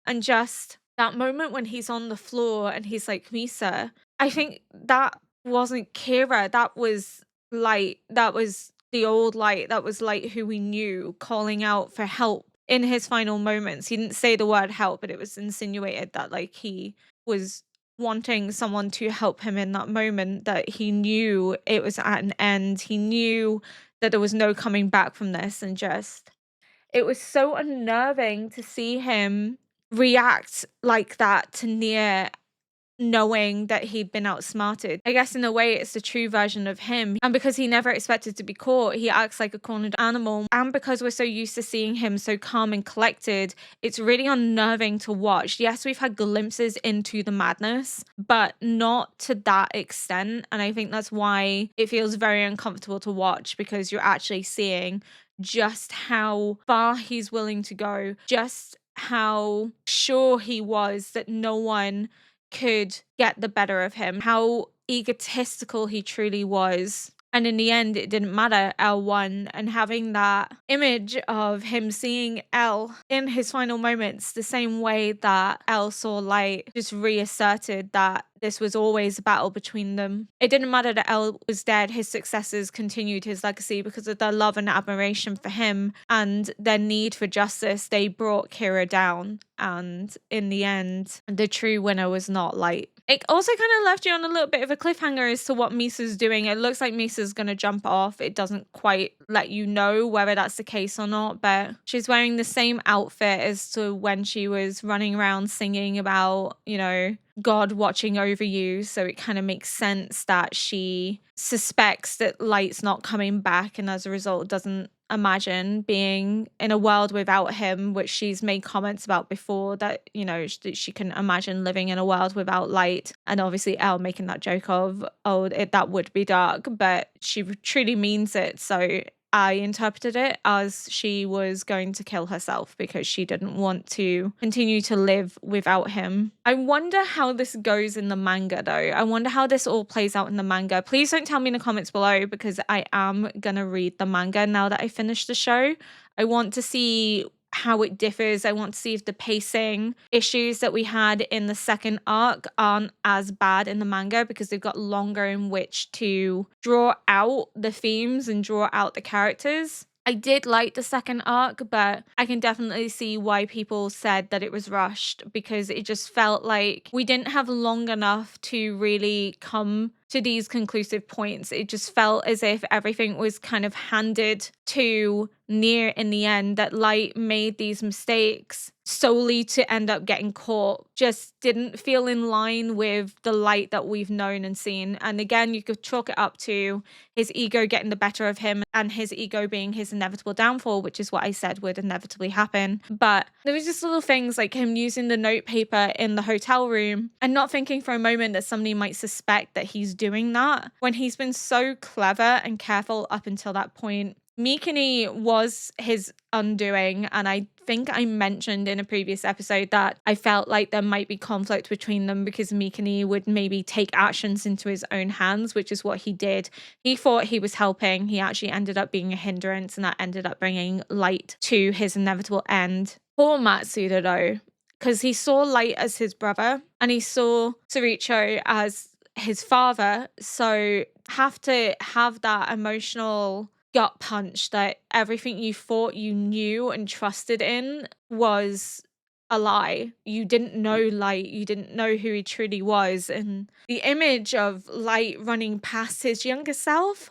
And just that moment when he's on the floor and he's like, Misa, I think that wasn't Kira, that was Light. That was the old Light. That was Light who we knew calling out for help in his final moments. He didn't say the word help, but it was insinuated that, like, he was wanting someone to help him in that moment, that he knew it was at an end. He knew that there was no coming back from this, and just it was so unnerving to see him react like that to Nia, knowing that he'd been outsmarted. I guess in a way it's the true version of him. And because he never expected to be caught, he acts like a cornered animal. And because we're so used to seeing him so calm and collected, it's really unnerving to watch. Yes, we've had glimpses into the madness, but not to that extent. And I think that's why it feels very uncomfortable to watch, because you're actually seeing just how far he's willing to go, just how sure he was that no one could get the better of him, how egotistical he truly was. And in the end, it didn't matter. L won. And having that image of him seeing L in his final moments, the same way that L saw Light, just reasserted that this was always a battle between them. It didn't matter that L was dead. His successors continued his legacy because of their love and admiration for him and their need for justice. They brought Kira down. And in the end, the true winner was not Light. It also kind of left you on a little bit of a cliffhanger as to what Misa's doing. It looks like Misa's going to jump off. It doesn't quite let you know whether that's the case or not, but she's wearing the same outfit as to when she was running around singing about, you know, God watching over you. So it kind of makes sense that she suspects that Light's not coming back, and as a result doesn't imagine being in a world without him, which she's made comments about before, that, you know, she couldn't imagine living in a world without Light. And obviously Elle making that joke of, oh, that would be dark, but she truly means it. So I interpreted it as she was going to kill herself because she didn't want to continue to live without him. I wonder how this goes in the manga, though. I wonder how this all plays out in the manga. Please don't tell me in the comments below, because I am gonna read the manga now that I finished the show. I want to see how it differs. I want to see if the pacing issues that we had in the second arc aren't as bad in the manga, because they've got longer in which to draw out the themes and draw out the characters. I did like the second arc, but I can definitely see why people said that it was rushed, because it just felt like we didn't have long enough to really come to these conclusive points. It just felt as if everything was kind of handed to Nier in the end, that Light made these mistakes solely to end up getting caught. Just didn't feel in line with the Light that we've known and seen. And again, you could chalk it up to his ego getting the better of him and his ego being his inevitable downfall, which is what I said would inevitably happen. But there was just little things like him using the notepaper in the hotel room and not thinking for a moment that somebody might suspect that he's doing that when he's been so clever and careful up until that point. Mikini was his undoing, and I think I mentioned in a previous episode that I felt like there might be conflict between them because Mikini would maybe take actions into his own hands, which is what he did. He thought he was helping. He actually ended up being a hindrance, and that ended up bringing Light to his inevitable end. Poor Matsuda, though, because he saw Light as his brother and he saw Suricho as his father, so have to have that emotional gut punch that everything you thought you knew and trusted in was a lie. You didn't know Light, you didn't know who he truly was, and the image of Light running past his younger self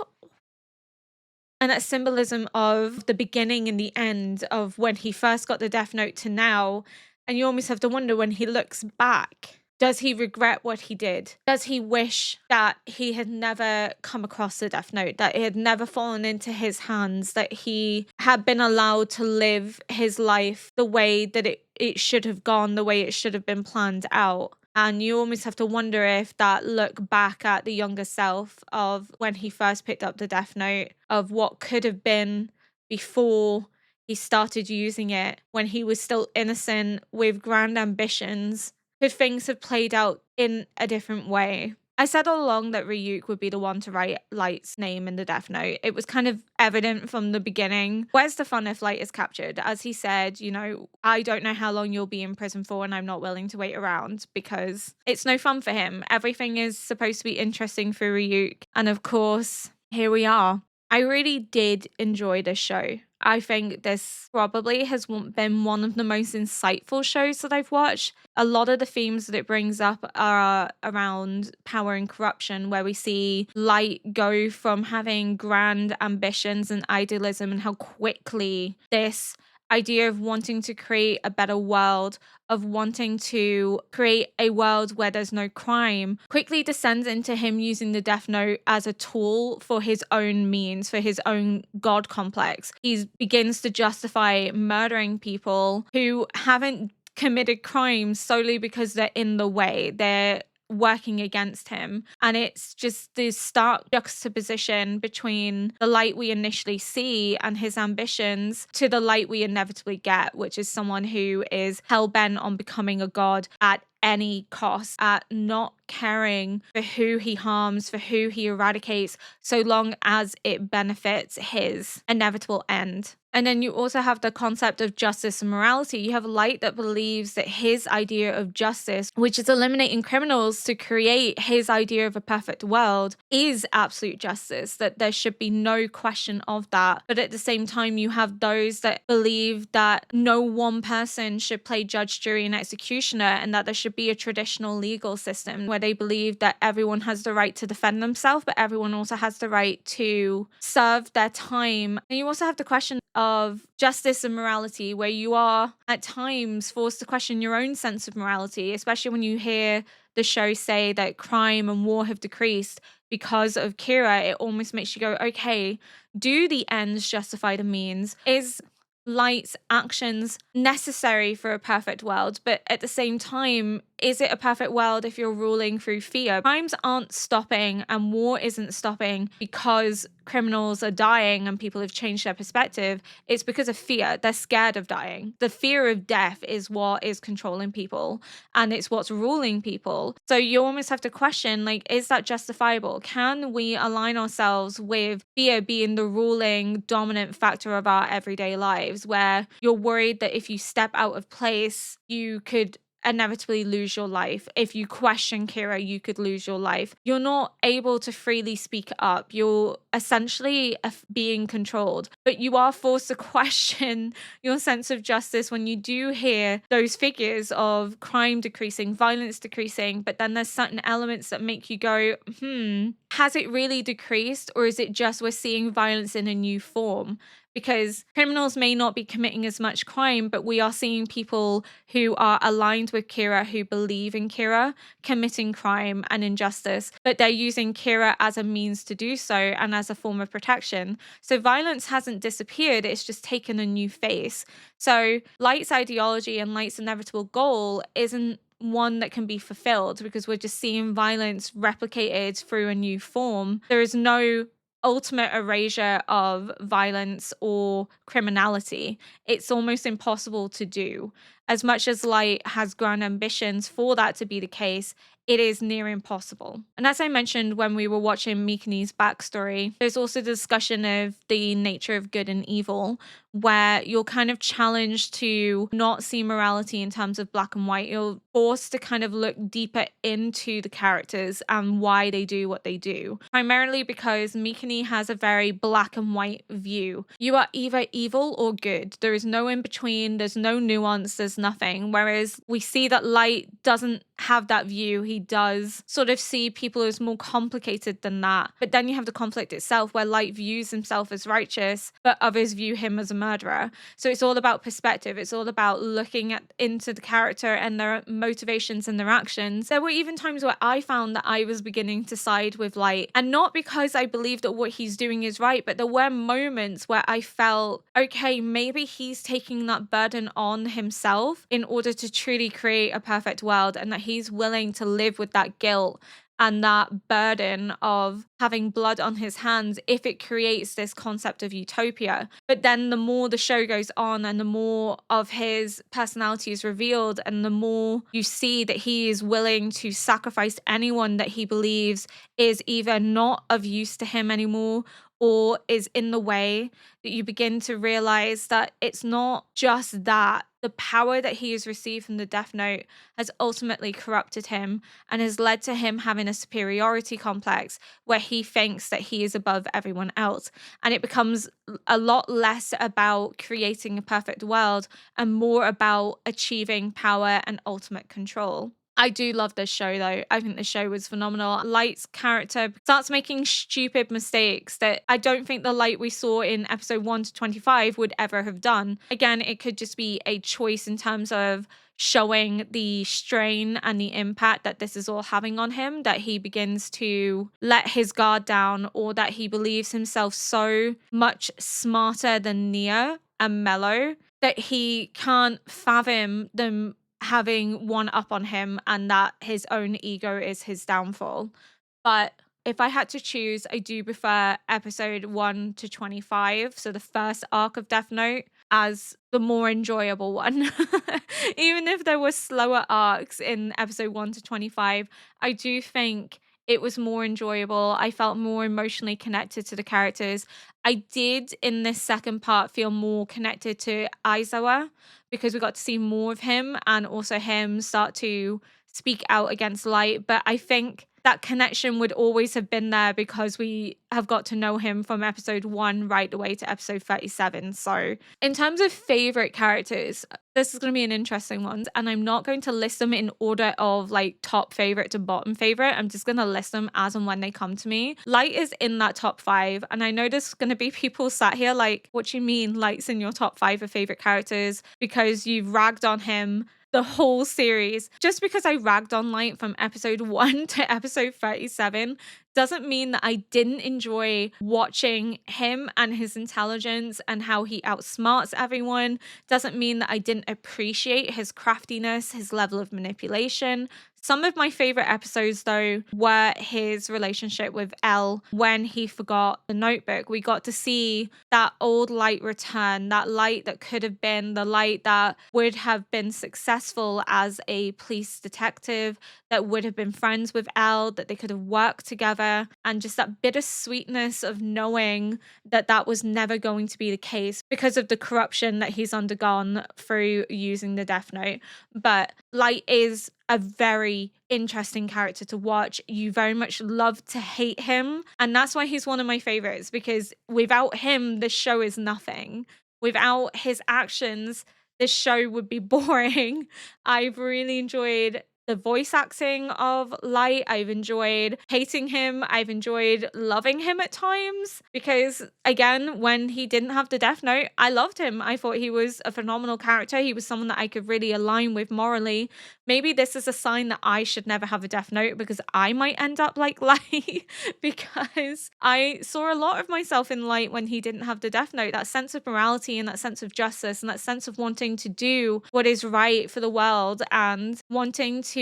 and that symbolism of the beginning and the end of when he first got the Death Note to now, and you almost have to wonder when he looks back, does he regret what he did? Does he wish that he had never come across the Death Note, that it had never fallen into his hands, that he had been allowed to live his life the way that it should have gone, the way it should have been planned out? And you almost have to wonder if that look back at the younger self of when he first picked up the Death Note, of what could have been before he started using it, when he was still innocent with grand ambitions, could things have played out in a different way? I said all along that Ryuk would be the one to write Light's name in the Death Note. It was kind of evident from the beginning. Where's the fun if Light is captured? As he said, you know, I don't know how long you'll be in prison for, and I'm not willing to wait around because it's no fun for him. Everything is supposed to be interesting for Ryuk. And of course, here we are. I really did enjoy this show. I think this probably has been one of the most insightful shows that I've watched. A lot of the themes that it brings up are around power and corruption, where we see Light go from having grand ambitions and idealism, and how quickly this idea of wanting to create a better world, of wanting to create a world where there's no crime, quickly descends into him using the Death Note as a tool for his own means, for his own god complex. He begins to justify murdering people who haven't committed crimes solely because they're in the way. They're working against him. And it's just this stark juxtaposition between the Light we initially see and his ambitions to the Light we inevitably get, which is someone who is hell-bent on becoming a god at any cost, at not caring for who he harms, for who he eradicates, so long as it benefits his inevitable end. And then you also have the concept of justice and morality. You have Light that believes that his idea of justice, which is eliminating criminals to create his idea of a perfect world, is absolute justice, that there should be no question of that. But at the same time, you have those that believe that no one person should play judge, jury, and executioner, and that there should be a traditional legal system where they believe that everyone has the right to defend themselves, but everyone also has the right to serve their time. And you also have the question of justice and morality, where you are at times forced to question your own sense of morality, especially when you hear the show say that crime and war have decreased because of Kira. It almost makes you go, okay, do the ends justify the means? Is Light's actions necessary for a perfect world? But at the same time, is it a perfect world if you're ruling through fear? Crimes aren't stopping and war isn't stopping because criminals are dying and people have changed their perspective. It's because of fear. They're scared of dying. The fear of death is what is controlling people, and it's what's ruling people. So you almost have to question, like, is that justifiable? Can we align ourselves with fear being the ruling dominant factor of our everyday lives, where you're worried that if you step out of place, you could inevitably lose your life. If you question Kira, you could lose your life. You're not able to freely speak up. You're essentially being controlled, but you are forced to question your sense of justice when you do hear those figures of crime decreasing, violence decreasing, but then there's certain elements that make you go, has it really decreased, or is it just we're seeing violence in a new form? Because criminals may not be committing as much crime, but we are seeing people who are aligned with Kira, who believe in Kira, committing crime and injustice, but they're using Kira as a means to do so and as a form of protection. So violence hasn't disappeared, it's just taken a new face. So Light's ideology and Light's inevitable goal isn't one that can be fulfilled because we're just seeing violence replicated through a new form. There is no ultimate erasure of violence or criminality. It's almost impossible to do. As much as Light has grand ambitions for that to be the case, it is near impossible. And as I mentioned when we were watching Mikune's backstory, there's also discussion of the nature of good and evil, where you're kind of challenged to not see morality in terms of black and white. You're forced to kind of look deeper into the characters and why they do what they do. Primarily because Mikune has a very black and white view. You are either evil or good. There is no in between, there's no nuance, there's nothing. Whereas we see that Light doesn't have that view. He does sort of see people as more complicated than that. But then you have the conflict itself where Light views himself as righteous, but others view him as a murderer. So it's all about perspective. It's all about looking into the character and their motivations and their actions. There were even times where I found that I was beginning to side with Light, and not because I believed that what he's doing is right, but there were moments where I felt, okay, maybe he's taking that burden on himself in order to truly create a perfect world, and that he's willing to live with that guilt and that burden of having blood on his hands if it creates this concept of utopia. But then the more the show goes on and the more of his personality is revealed and the more you see that he is willing to sacrifice anyone that he believes is either not of use to him anymore or is in the way, that you begin to realize that it's not just that. The power that he has received from the Death Note has ultimately corrupted him and has led to him having a superiority complex where he thinks that he is above everyone else. And it becomes a lot less about creating a perfect world and more about achieving power and ultimate control. I do love this show though. I think the show was phenomenal. Light's character starts making stupid mistakes that I don't think the Light we saw in episode 1 to 25 would ever have done. Again, it could just be a choice in terms of showing the strain and the impact that this is all having on him, that he begins to let his guard down, or that he believes himself so much smarter than Nia and Mello that he can't fathom them having one up on him and that his own ego is his downfall. But if I had to choose, I do prefer episode 1 to 25, so the first arc of Death Note, as the more enjoyable one. Even if there were slower arcs in episode 1 to 25, I do think it was more enjoyable. I felt more emotionally connected to the characters. I did, in this second part, feel more connected to Aizawa because we got to see more of him and also him start to speak out against Light. But I think that connection would always have been there because we have got to know him from episode 1 right the way to episode 37. So in terms of favorite characters, this is going to be an interesting one, and I'm not going to list them in order of like top favorite to bottom favorite. I'm just going to list them as and when they come to me. Light is in that top 5, and I know there's going to be people sat here like, what do you mean Light's in your top 5 of favorite characters because you've ragged on him the whole series? Just because I ragged on Light from episode 1 to episode 37 doesn't mean that I didn't enjoy watching him and his intelligence and how he outsmarts everyone. Doesn't mean that I didn't appreciate his craftiness, his level of manipulation. Some of my favorite episodes, though, were his relationship with Elle when he forgot the notebook. We got to see that old Light return, that Light that could have been the Light that would have been successful as a police detective, that would have been friends with Elle, that they could have worked together, and just that bittersweetness of knowing that that was never going to be the case because of the corruption that he's undergone through using the Death Note. But Light is a very interesting character to watch. You very much love to hate him. And that's why he's one of my favorites, because without him, the show is nothing. Without his actions, this show would be boring. I've really enjoyed the voice acting of Light. I've enjoyed hating him. I've enjoyed loving him at times because, again, when he didn't have the Death Note, I loved him. I thought he was a phenomenal character. He was someone that I could really align with morally. Maybe this is a sign that I should never have a Death Note because I might end up like Light because I saw a lot of myself in Light when he didn't have the Death Note. That sense of morality and that sense of justice and that sense of wanting to do what is right for the world and wanting to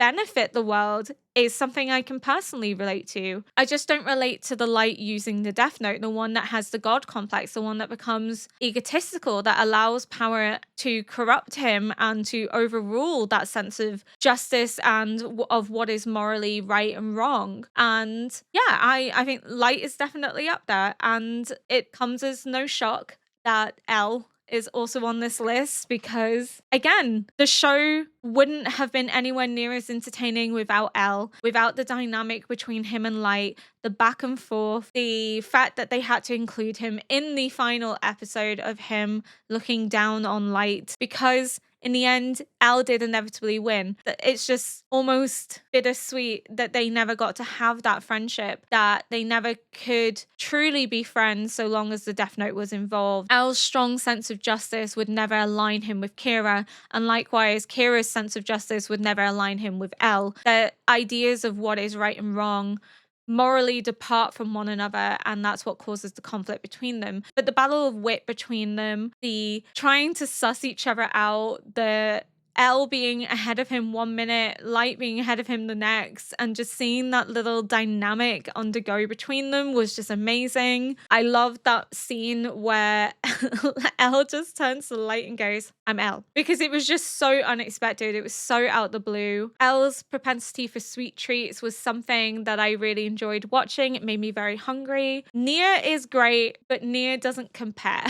benefit the world is something I can personally relate to. I just don't relate to the Light using the Death Note, the one that has the God complex, the one that becomes egotistical, that allows power to corrupt him and to overrule that sense of justice and of what is morally right and wrong. And yeah, I think Light is definitely up there, and it comes as no shock that L is also on this list because, again, the show wouldn't have been anywhere near as entertaining without L, without the dynamic between him and Light, the back and forth, the fact that they had to include him in the final episode of him looking down on Light, because in the end, L did inevitably win. It's just almost bittersweet that they never got to have that friendship, that they never could truly be friends so long as the Death Note was involved. L's strong sense of justice would never align him with Kira, and likewise, Kira's sense of justice would never align him with L. Their ideas of what is right and wrong morally depart from one another, and that's what causes the conflict between them. But the battle of wit between them, the trying to suss each other out, the L being ahead of him 1 minute, Light being ahead of him the next, and just seeing that little dynamic undergo between them was just amazing. I loved that scene where L just turns to Light and goes, "I'm L," because it was just so unexpected. It was so out the blue. L's propensity for sweet treats was something that I really enjoyed watching. It made me very hungry. Nia is great, but Nia doesn't compare.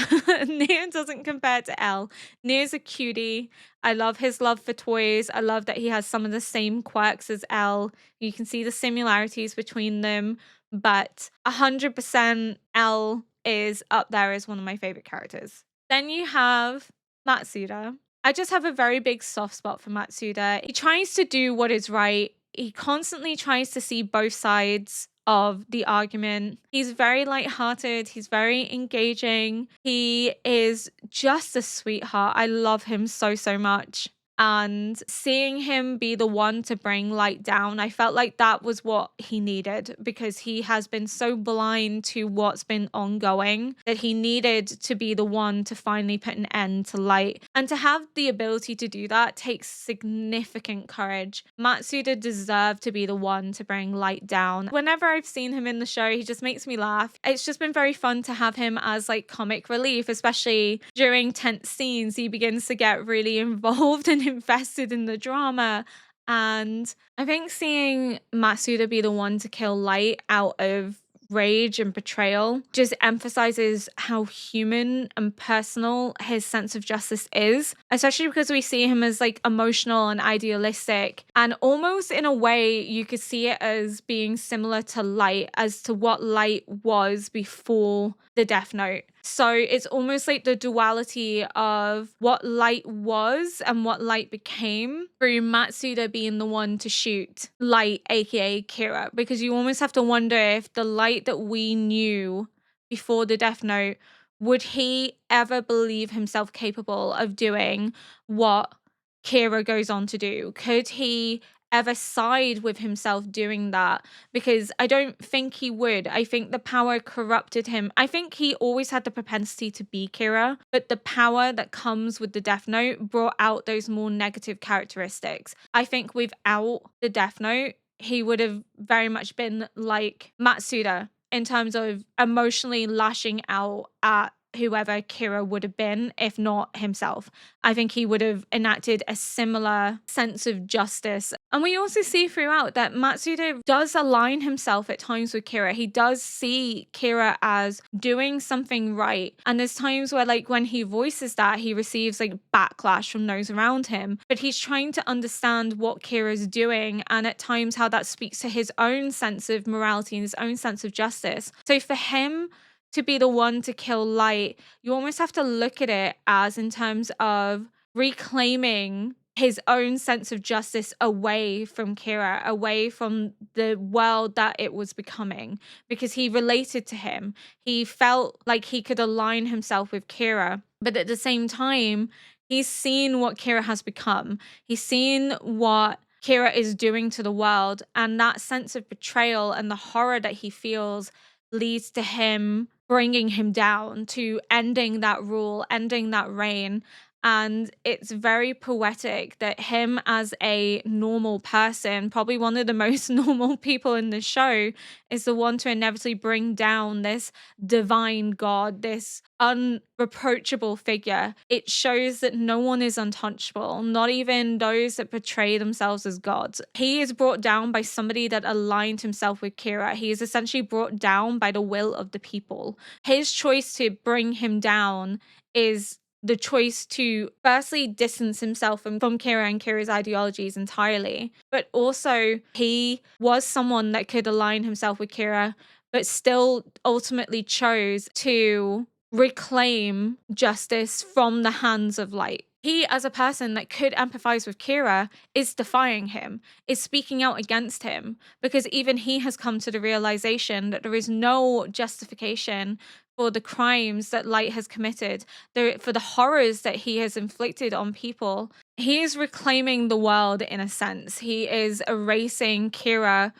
Nia doesn't compare to L. Nia's a cutie. I love his love for toys. I love that he has some of the same quirks as L. You can see the similarities between them, but 100% L is up there as one of my favorite characters. Then you have Matsuda. I just have a very big soft spot for Matsuda. He tries to do what is right. He constantly tries to see both sides of the argument. He's very lighthearted. He's very engaging. He is just a sweetheart. I love him so, so much. And seeing him be the one to bring Light down, I felt like that was what he needed, because he has been so blind to what's been ongoing that he needed to be the one to finally put an end to Light. And to have the ability to do that takes significant courage. Matsuda deserved to be the one to bring Light down. Whenever I've seen him in the show, he just makes me laugh. It's just been very fun to have him as like comic relief, especially during tense scenes. He begins to get really involved and invested in the drama. And I think seeing Matsuda be the one to kill Light out of rage and betrayal just emphasizes how human and personal his sense of justice is, especially because we see him as like emotional and idealistic, and almost in a way you could see it as being similar to Light, as to what Light was before the Death Note. So it's almost like the duality of what Light was and what Light became through Matsuda being the one to shoot Light, aka Kira, because you almost have to wonder if the Light that we knew before the Death Note, would he ever believe himself capable of doing what Kira goes on to do? Could he ever side with himself doing that? Because I don't think he would. I think the power corrupted him. I think he always had the propensity to be Kira, but the power that comes with the Death Note brought out those more negative characteristics. I think without the Death Note, he would have very much been like Matsuda in terms of emotionally lashing out at whoever Kira would have been, if not himself. I think he would have enacted a similar sense of justice. And we also see throughout that Matsuda does align himself at times with Kira. He does see Kira as doing something right. And there's times where, like, when he voices that, he receives like backlash from those around him. But he's trying to understand what Kira's doing, and at times how that speaks to his own sense of morality and his own sense of justice. So for him to be the one to kill Light, you almost have to look at it as in terms of reclaiming his own sense of justice away from Kira, away from the world that it was becoming, because he related to him. He felt like he could align himself with Kira, but at the same time, he's seen what Kira has become. He's seen what Kira is doing to the world, and that sense of betrayal and the horror that he feels leads to him bringing him down, to ending that rule, ending that reign. And it's very poetic that him as a normal person, probably one of the most normal people in the show, is the one to inevitably bring down this divine god, this unreproachable figure. It shows that no one is untouchable, not even those that portray themselves as gods. He is brought down by somebody that aligned himself with Kira. He is essentially brought down by the will of the people. His choice to bring him down is the choice to firstly distance himself from Kira and Kira's ideologies entirely, but also he was someone that could align himself with Kira, but still ultimately chose to reclaim justice from the hands of Light. He, as a person that could empathize with Kira, is defying him, is speaking out against him, because even he has come to the realization that there is no justification for the crimes that Light has committed, for the horrors that he has inflicted on people. He is reclaiming the world in a sense. He is erasing Kira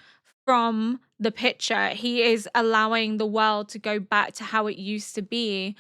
from the picture. He is allowing the world to go back to how it used to be.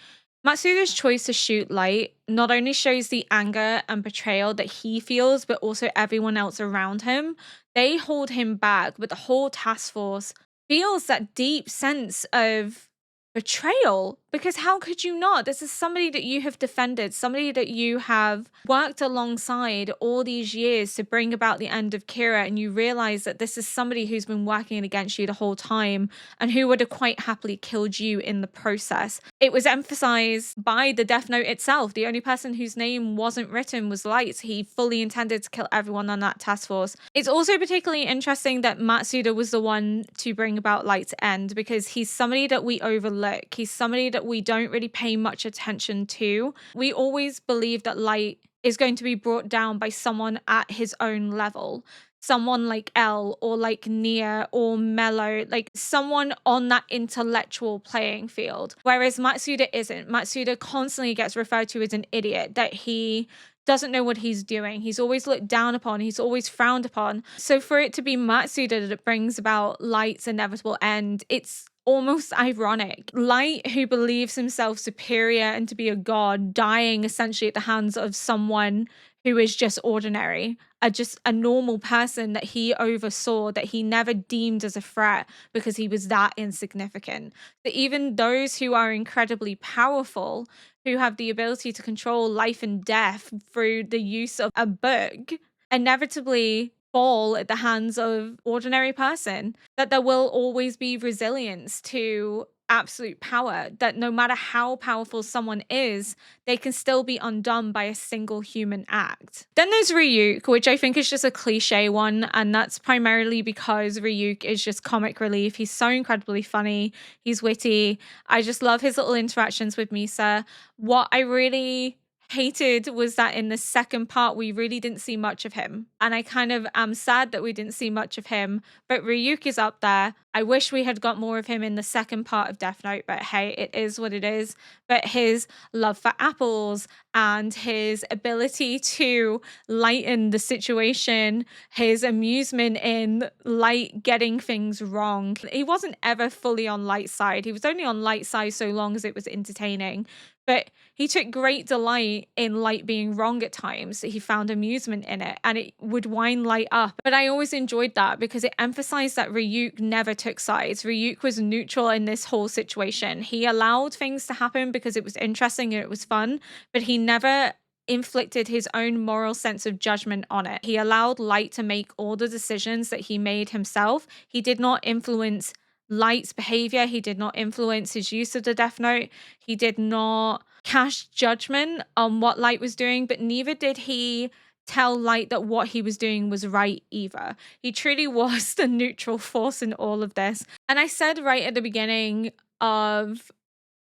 Matsuda's choice to shoot Light not only shows the anger and betrayal that he feels, but also everyone else around him. They hold him back, but the whole task force feels that deep sense of betrayal, because how could you not? This is somebody that you have defended, somebody that you have worked alongside all these years to bring about the end of Kira, and you realize that this is somebody who's been working against you the whole time and who would have quite happily killed you in the process. It was emphasized by the Death Note itself. The only person whose name wasn't written was Light. He fully intended to kill everyone on that task force. It's also particularly interesting that Matsuda was the one to bring about Light's end, because he's somebody that we overlook. He's somebody that we don't really pay much attention to. We always believe that Light is going to be brought down by someone at his own level. Someone like L or like Nia or Mello, like someone on that intellectual playing field. Whereas Matsuda isn't. Matsuda constantly gets referred to as an idiot, that he doesn't know what he's doing. He's always looked down upon. He's always frowned upon. So for it to be Matsuda that brings about Light's inevitable end, it's almost ironic. Light, who believes himself superior and to be a god, dying essentially at the hands of someone who is just ordinary, just a normal person that he oversaw, that he never deemed as a threat because he was that insignificant. That even those who are incredibly powerful, who have the ability to control life and death through the use of a book, inevitably fall at the hands of ordinary person. That there will always be resilience to absolute power, that no matter how powerful someone is, they can still be undone by a single human act. Then there's Ryuk, which I think is just a cliche one, and that's primarily because Ryuk is just comic relief. He's so incredibly funny, he's witty. I just love his little interactions with Misa. What I really hated was that in the second part we really didn't see much of him, and I kind of am sad that we didn't see much of him, but Ryuk is up there. I wish we had got more of him in the second part of Death Note, but hey, it is what it is. But his love for apples and his ability to lighten the situation, his amusement in Light getting things wrong. He wasn't ever fully on Light's side. He was only on Light's side so long as it was entertaining. But he took great delight in Light being wrong at times. He found amusement in it, and it would wind Light up. But I always enjoyed that because it emphasized that Ryuk never took took sides. Ryuk was neutral in this whole situation. He allowed things to happen because it was interesting and it was fun, but he never inflicted his own moral sense of judgment on it. He allowed Light to make all the decisions that he made himself. He did not influence Light's behavior. He did not influence his use of the Death Note. He did not cast judgment on what Light was doing, but neither did he tell Light that what he was doing was right either. He truly was the neutral force in all of this. And I said right at the beginning of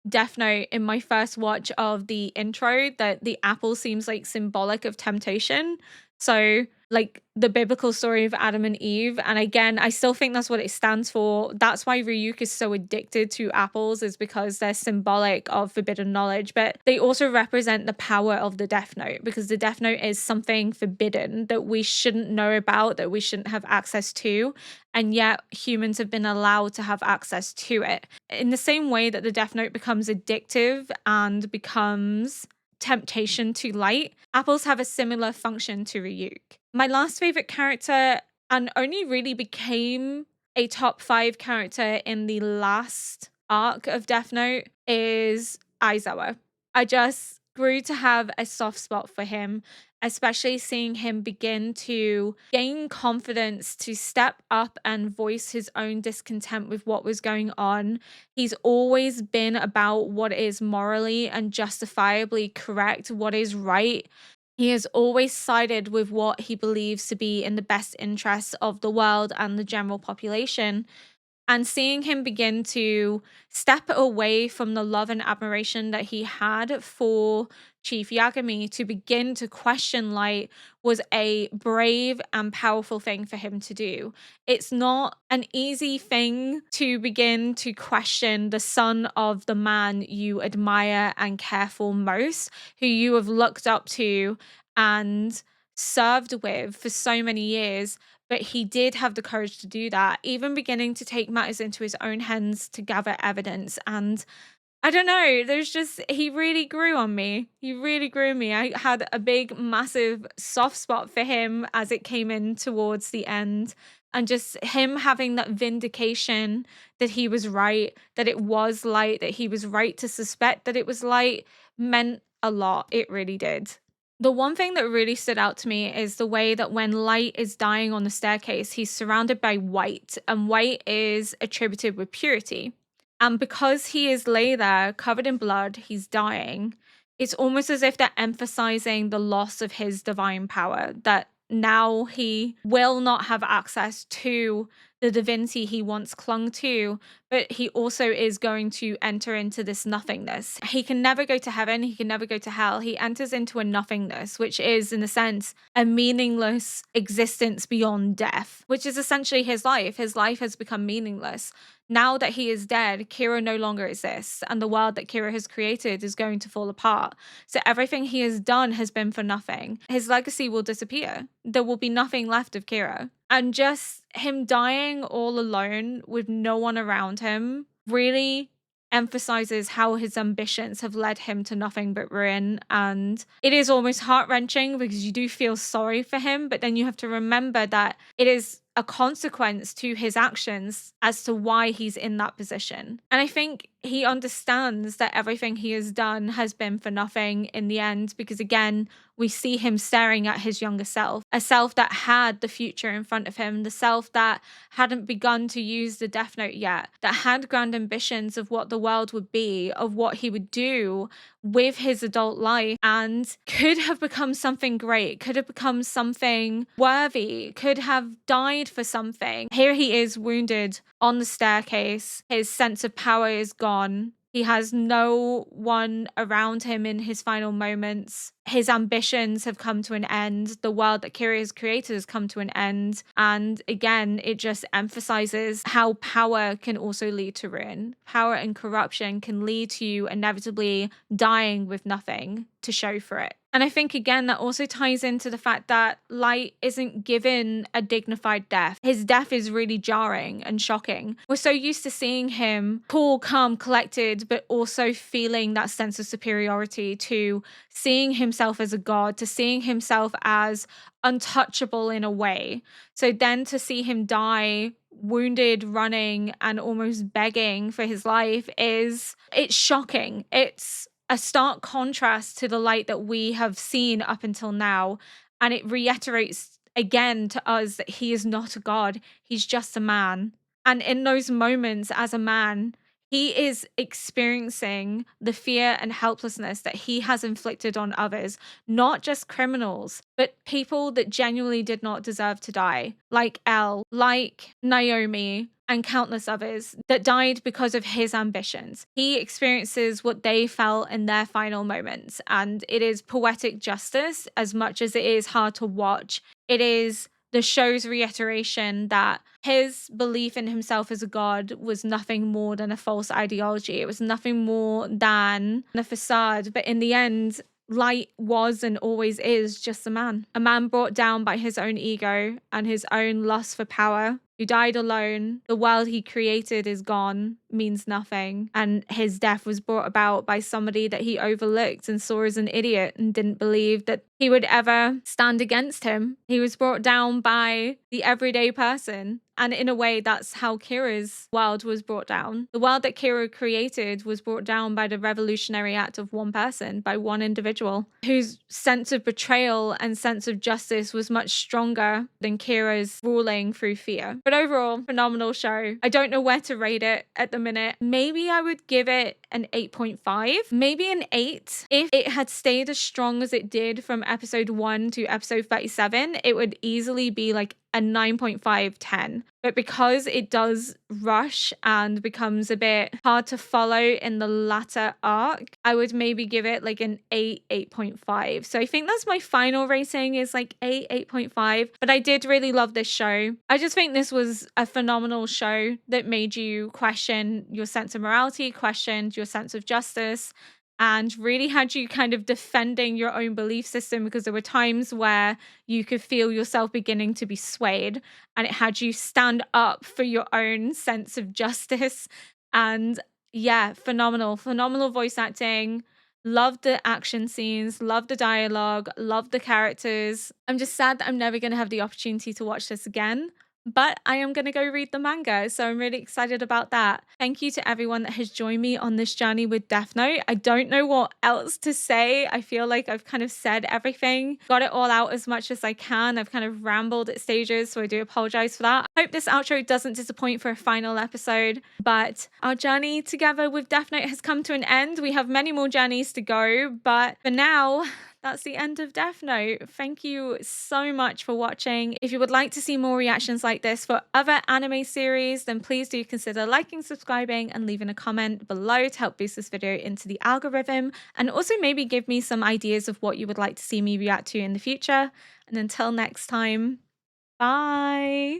Death Note in my first watch of the intro that the apple seems like symbolic of temptation. So like the biblical story of Adam and Eve. And again, I still think that's what it stands for. That's why Ryuk is so addicted to apples, is because they're symbolic of forbidden knowledge, but they also represent the power of the Death Note, because the Death Note is something forbidden that we shouldn't know about, that we shouldn't have access to. And yet humans have been allowed to have access to it. In the same way that the Death Note becomes addictive and becomes temptation to Light, apples have a similar function to Ryuk. My last favorite character, and only really became a top 5 character in the last arc of Death Note, is Aizawa. I just grew to have a soft spot for him, especially seeing him begin to gain confidence to step up and voice his own discontent with what was going on. He's always been about what is morally and justifiably correct, what is right. He has always sided with what he believes to be in the best interests of the world and the general population. And seeing him begin to step away from the love and admiration that he had for Chief Yagami to begin to question Light was a brave and powerful thing for him to do. It's not an easy thing to begin to question the son of the man you admire and care for most, who you have looked up to and served with for so many years. But he did have the courage to do that, even beginning to take matters into his own hands to gather evidence. And I don't know, he really grew on me. He really grew on me. I had a big, massive soft spot for him as it came in towards the end. And just him having that vindication that he was right, that it was Light, that he was right to suspect that it was Light, meant a lot. It really did. The one thing that really stood out to me is the way that when Light is dying on the staircase, he's surrounded by white, and white is attributed with purity. And because he is lay there covered in blood, he's dying, it's almost as if they're emphasizing the loss of his divine power, that now he will not have access to the divinity he once clung to, but he also is going to enter into this nothingness. He can never go to heaven, he can never go to hell. He enters into a nothingness, which is, in a sense, a meaningless existence beyond death, which is essentially his life. His life has become meaningless. Now that he is dead, Kira no longer exists, and the world that Kira has created is going to fall apart. So everything he has done has been for nothing. His legacy will disappear. There will be nothing left of Kira. And just him dying all alone with no one around him really emphasizes how his ambitions have led him to nothing but ruin. And it is almost heart-wrenching because you do feel sorry for him, but then you have to remember that it is a consequence to his actions as to why he's in that position. And I think he understands that everything he has done has been for nothing in the end, because again, we see him staring at his younger self, a self that had the future in front of him, the self that hadn't begun to use the Death Note yet, that had grand ambitions of what the world would be, of what he would do with his adult life, and could have become something great, could have become something worthy, could have died for something. Here he is wounded on the staircase. His sense of power is gone. He has no one around him in his final moments. His ambitions have come to an end. The world that Kira has created has come to an end. And again, it just emphasizes how power can also lead to ruin. Power and corruption can lead to you inevitably dying with nothing to show for it. And I think, again, that also ties into the fact that Light isn't given a dignified death. His death is really jarring and shocking. We're so used to seeing him cool, calm, collected, but also feeling that sense of superiority, to seeing himself as a god, to seeing himself as untouchable in a way. So then to see him die wounded, running, and almost begging for his life it's shocking. It's a stark contrast to the light that we have seen up until now. And it reiterates again to us that he is not a god, he's just a man. And in those moments, as a man, he is experiencing the fear and helplessness that he has inflicted on others, not just criminals, but people that genuinely did not deserve to die, like Elle, like Naomi, and countless others that died because of his ambitions. He experiences what they felt in their final moments, and it is poetic justice as much as it is hard to watch. It is the show's reiteration that his belief in himself as a god was nothing more than a false ideology. It was nothing more than a facade. But in the end, Light was and always is just a man brought down by his own ego and his own lust for power, who died alone. The world he created is gone, means nothing. And his death was brought about by somebody that he overlooked and saw as an idiot and didn't believe that he would ever stand against him. He was brought down by the everyday person. And in a way, that's how Kira's world was brought down. The world that Kira created was brought down by the revolutionary act of one person, by one individual, whose sense of betrayal and sense of justice was much stronger than Kira's ruling through fear. But overall, phenomenal show. I don't know where to rate it at the minute. Maybe I would give it an 8.5, maybe an 8. If it had stayed as strong as it did from episode 1 to episode 37, it would easily be like a 9.5, 10. But because it does rush and becomes a bit hard to follow in the latter arc, I would maybe give it like an 8, 8.5. So I think that's my final rating, is like 8, 8.5. But I did really love this show. I just think this was a phenomenal show that made you question your sense of morality, questioned your sense of justice, and really had you kind of defending your own belief system, because there were times where you could feel yourself beginning to be swayed, and it had you stand up for your own sense of justice. And yeah, phenomenal voice acting. Loved the action scenes, loved the dialogue, loved the characters. I'm just sad that I'm never going to have the opportunity to watch this again. But I am going to go read the manga, so I'm really excited about that. Thank you to everyone that has joined me on this journey with Death Note. I don't know what else to say. I feel like I've kind of said everything, got it all out as much as I can. I've kind of rambled at stages, so I do apologize for that. I hope this outro doesn't disappoint for a final episode, but our journey together with Death Note has come to an end. We have many more journeys to go, but for now, that's the end of Death Note. Thank you so much for watching. If you would like to see more reactions like this for other anime series, then please do consider liking, subscribing, and leaving a comment below to help boost this video into the algorithm, and also maybe give me some ideas of what you would like to see me react to in the future. And until next time, bye!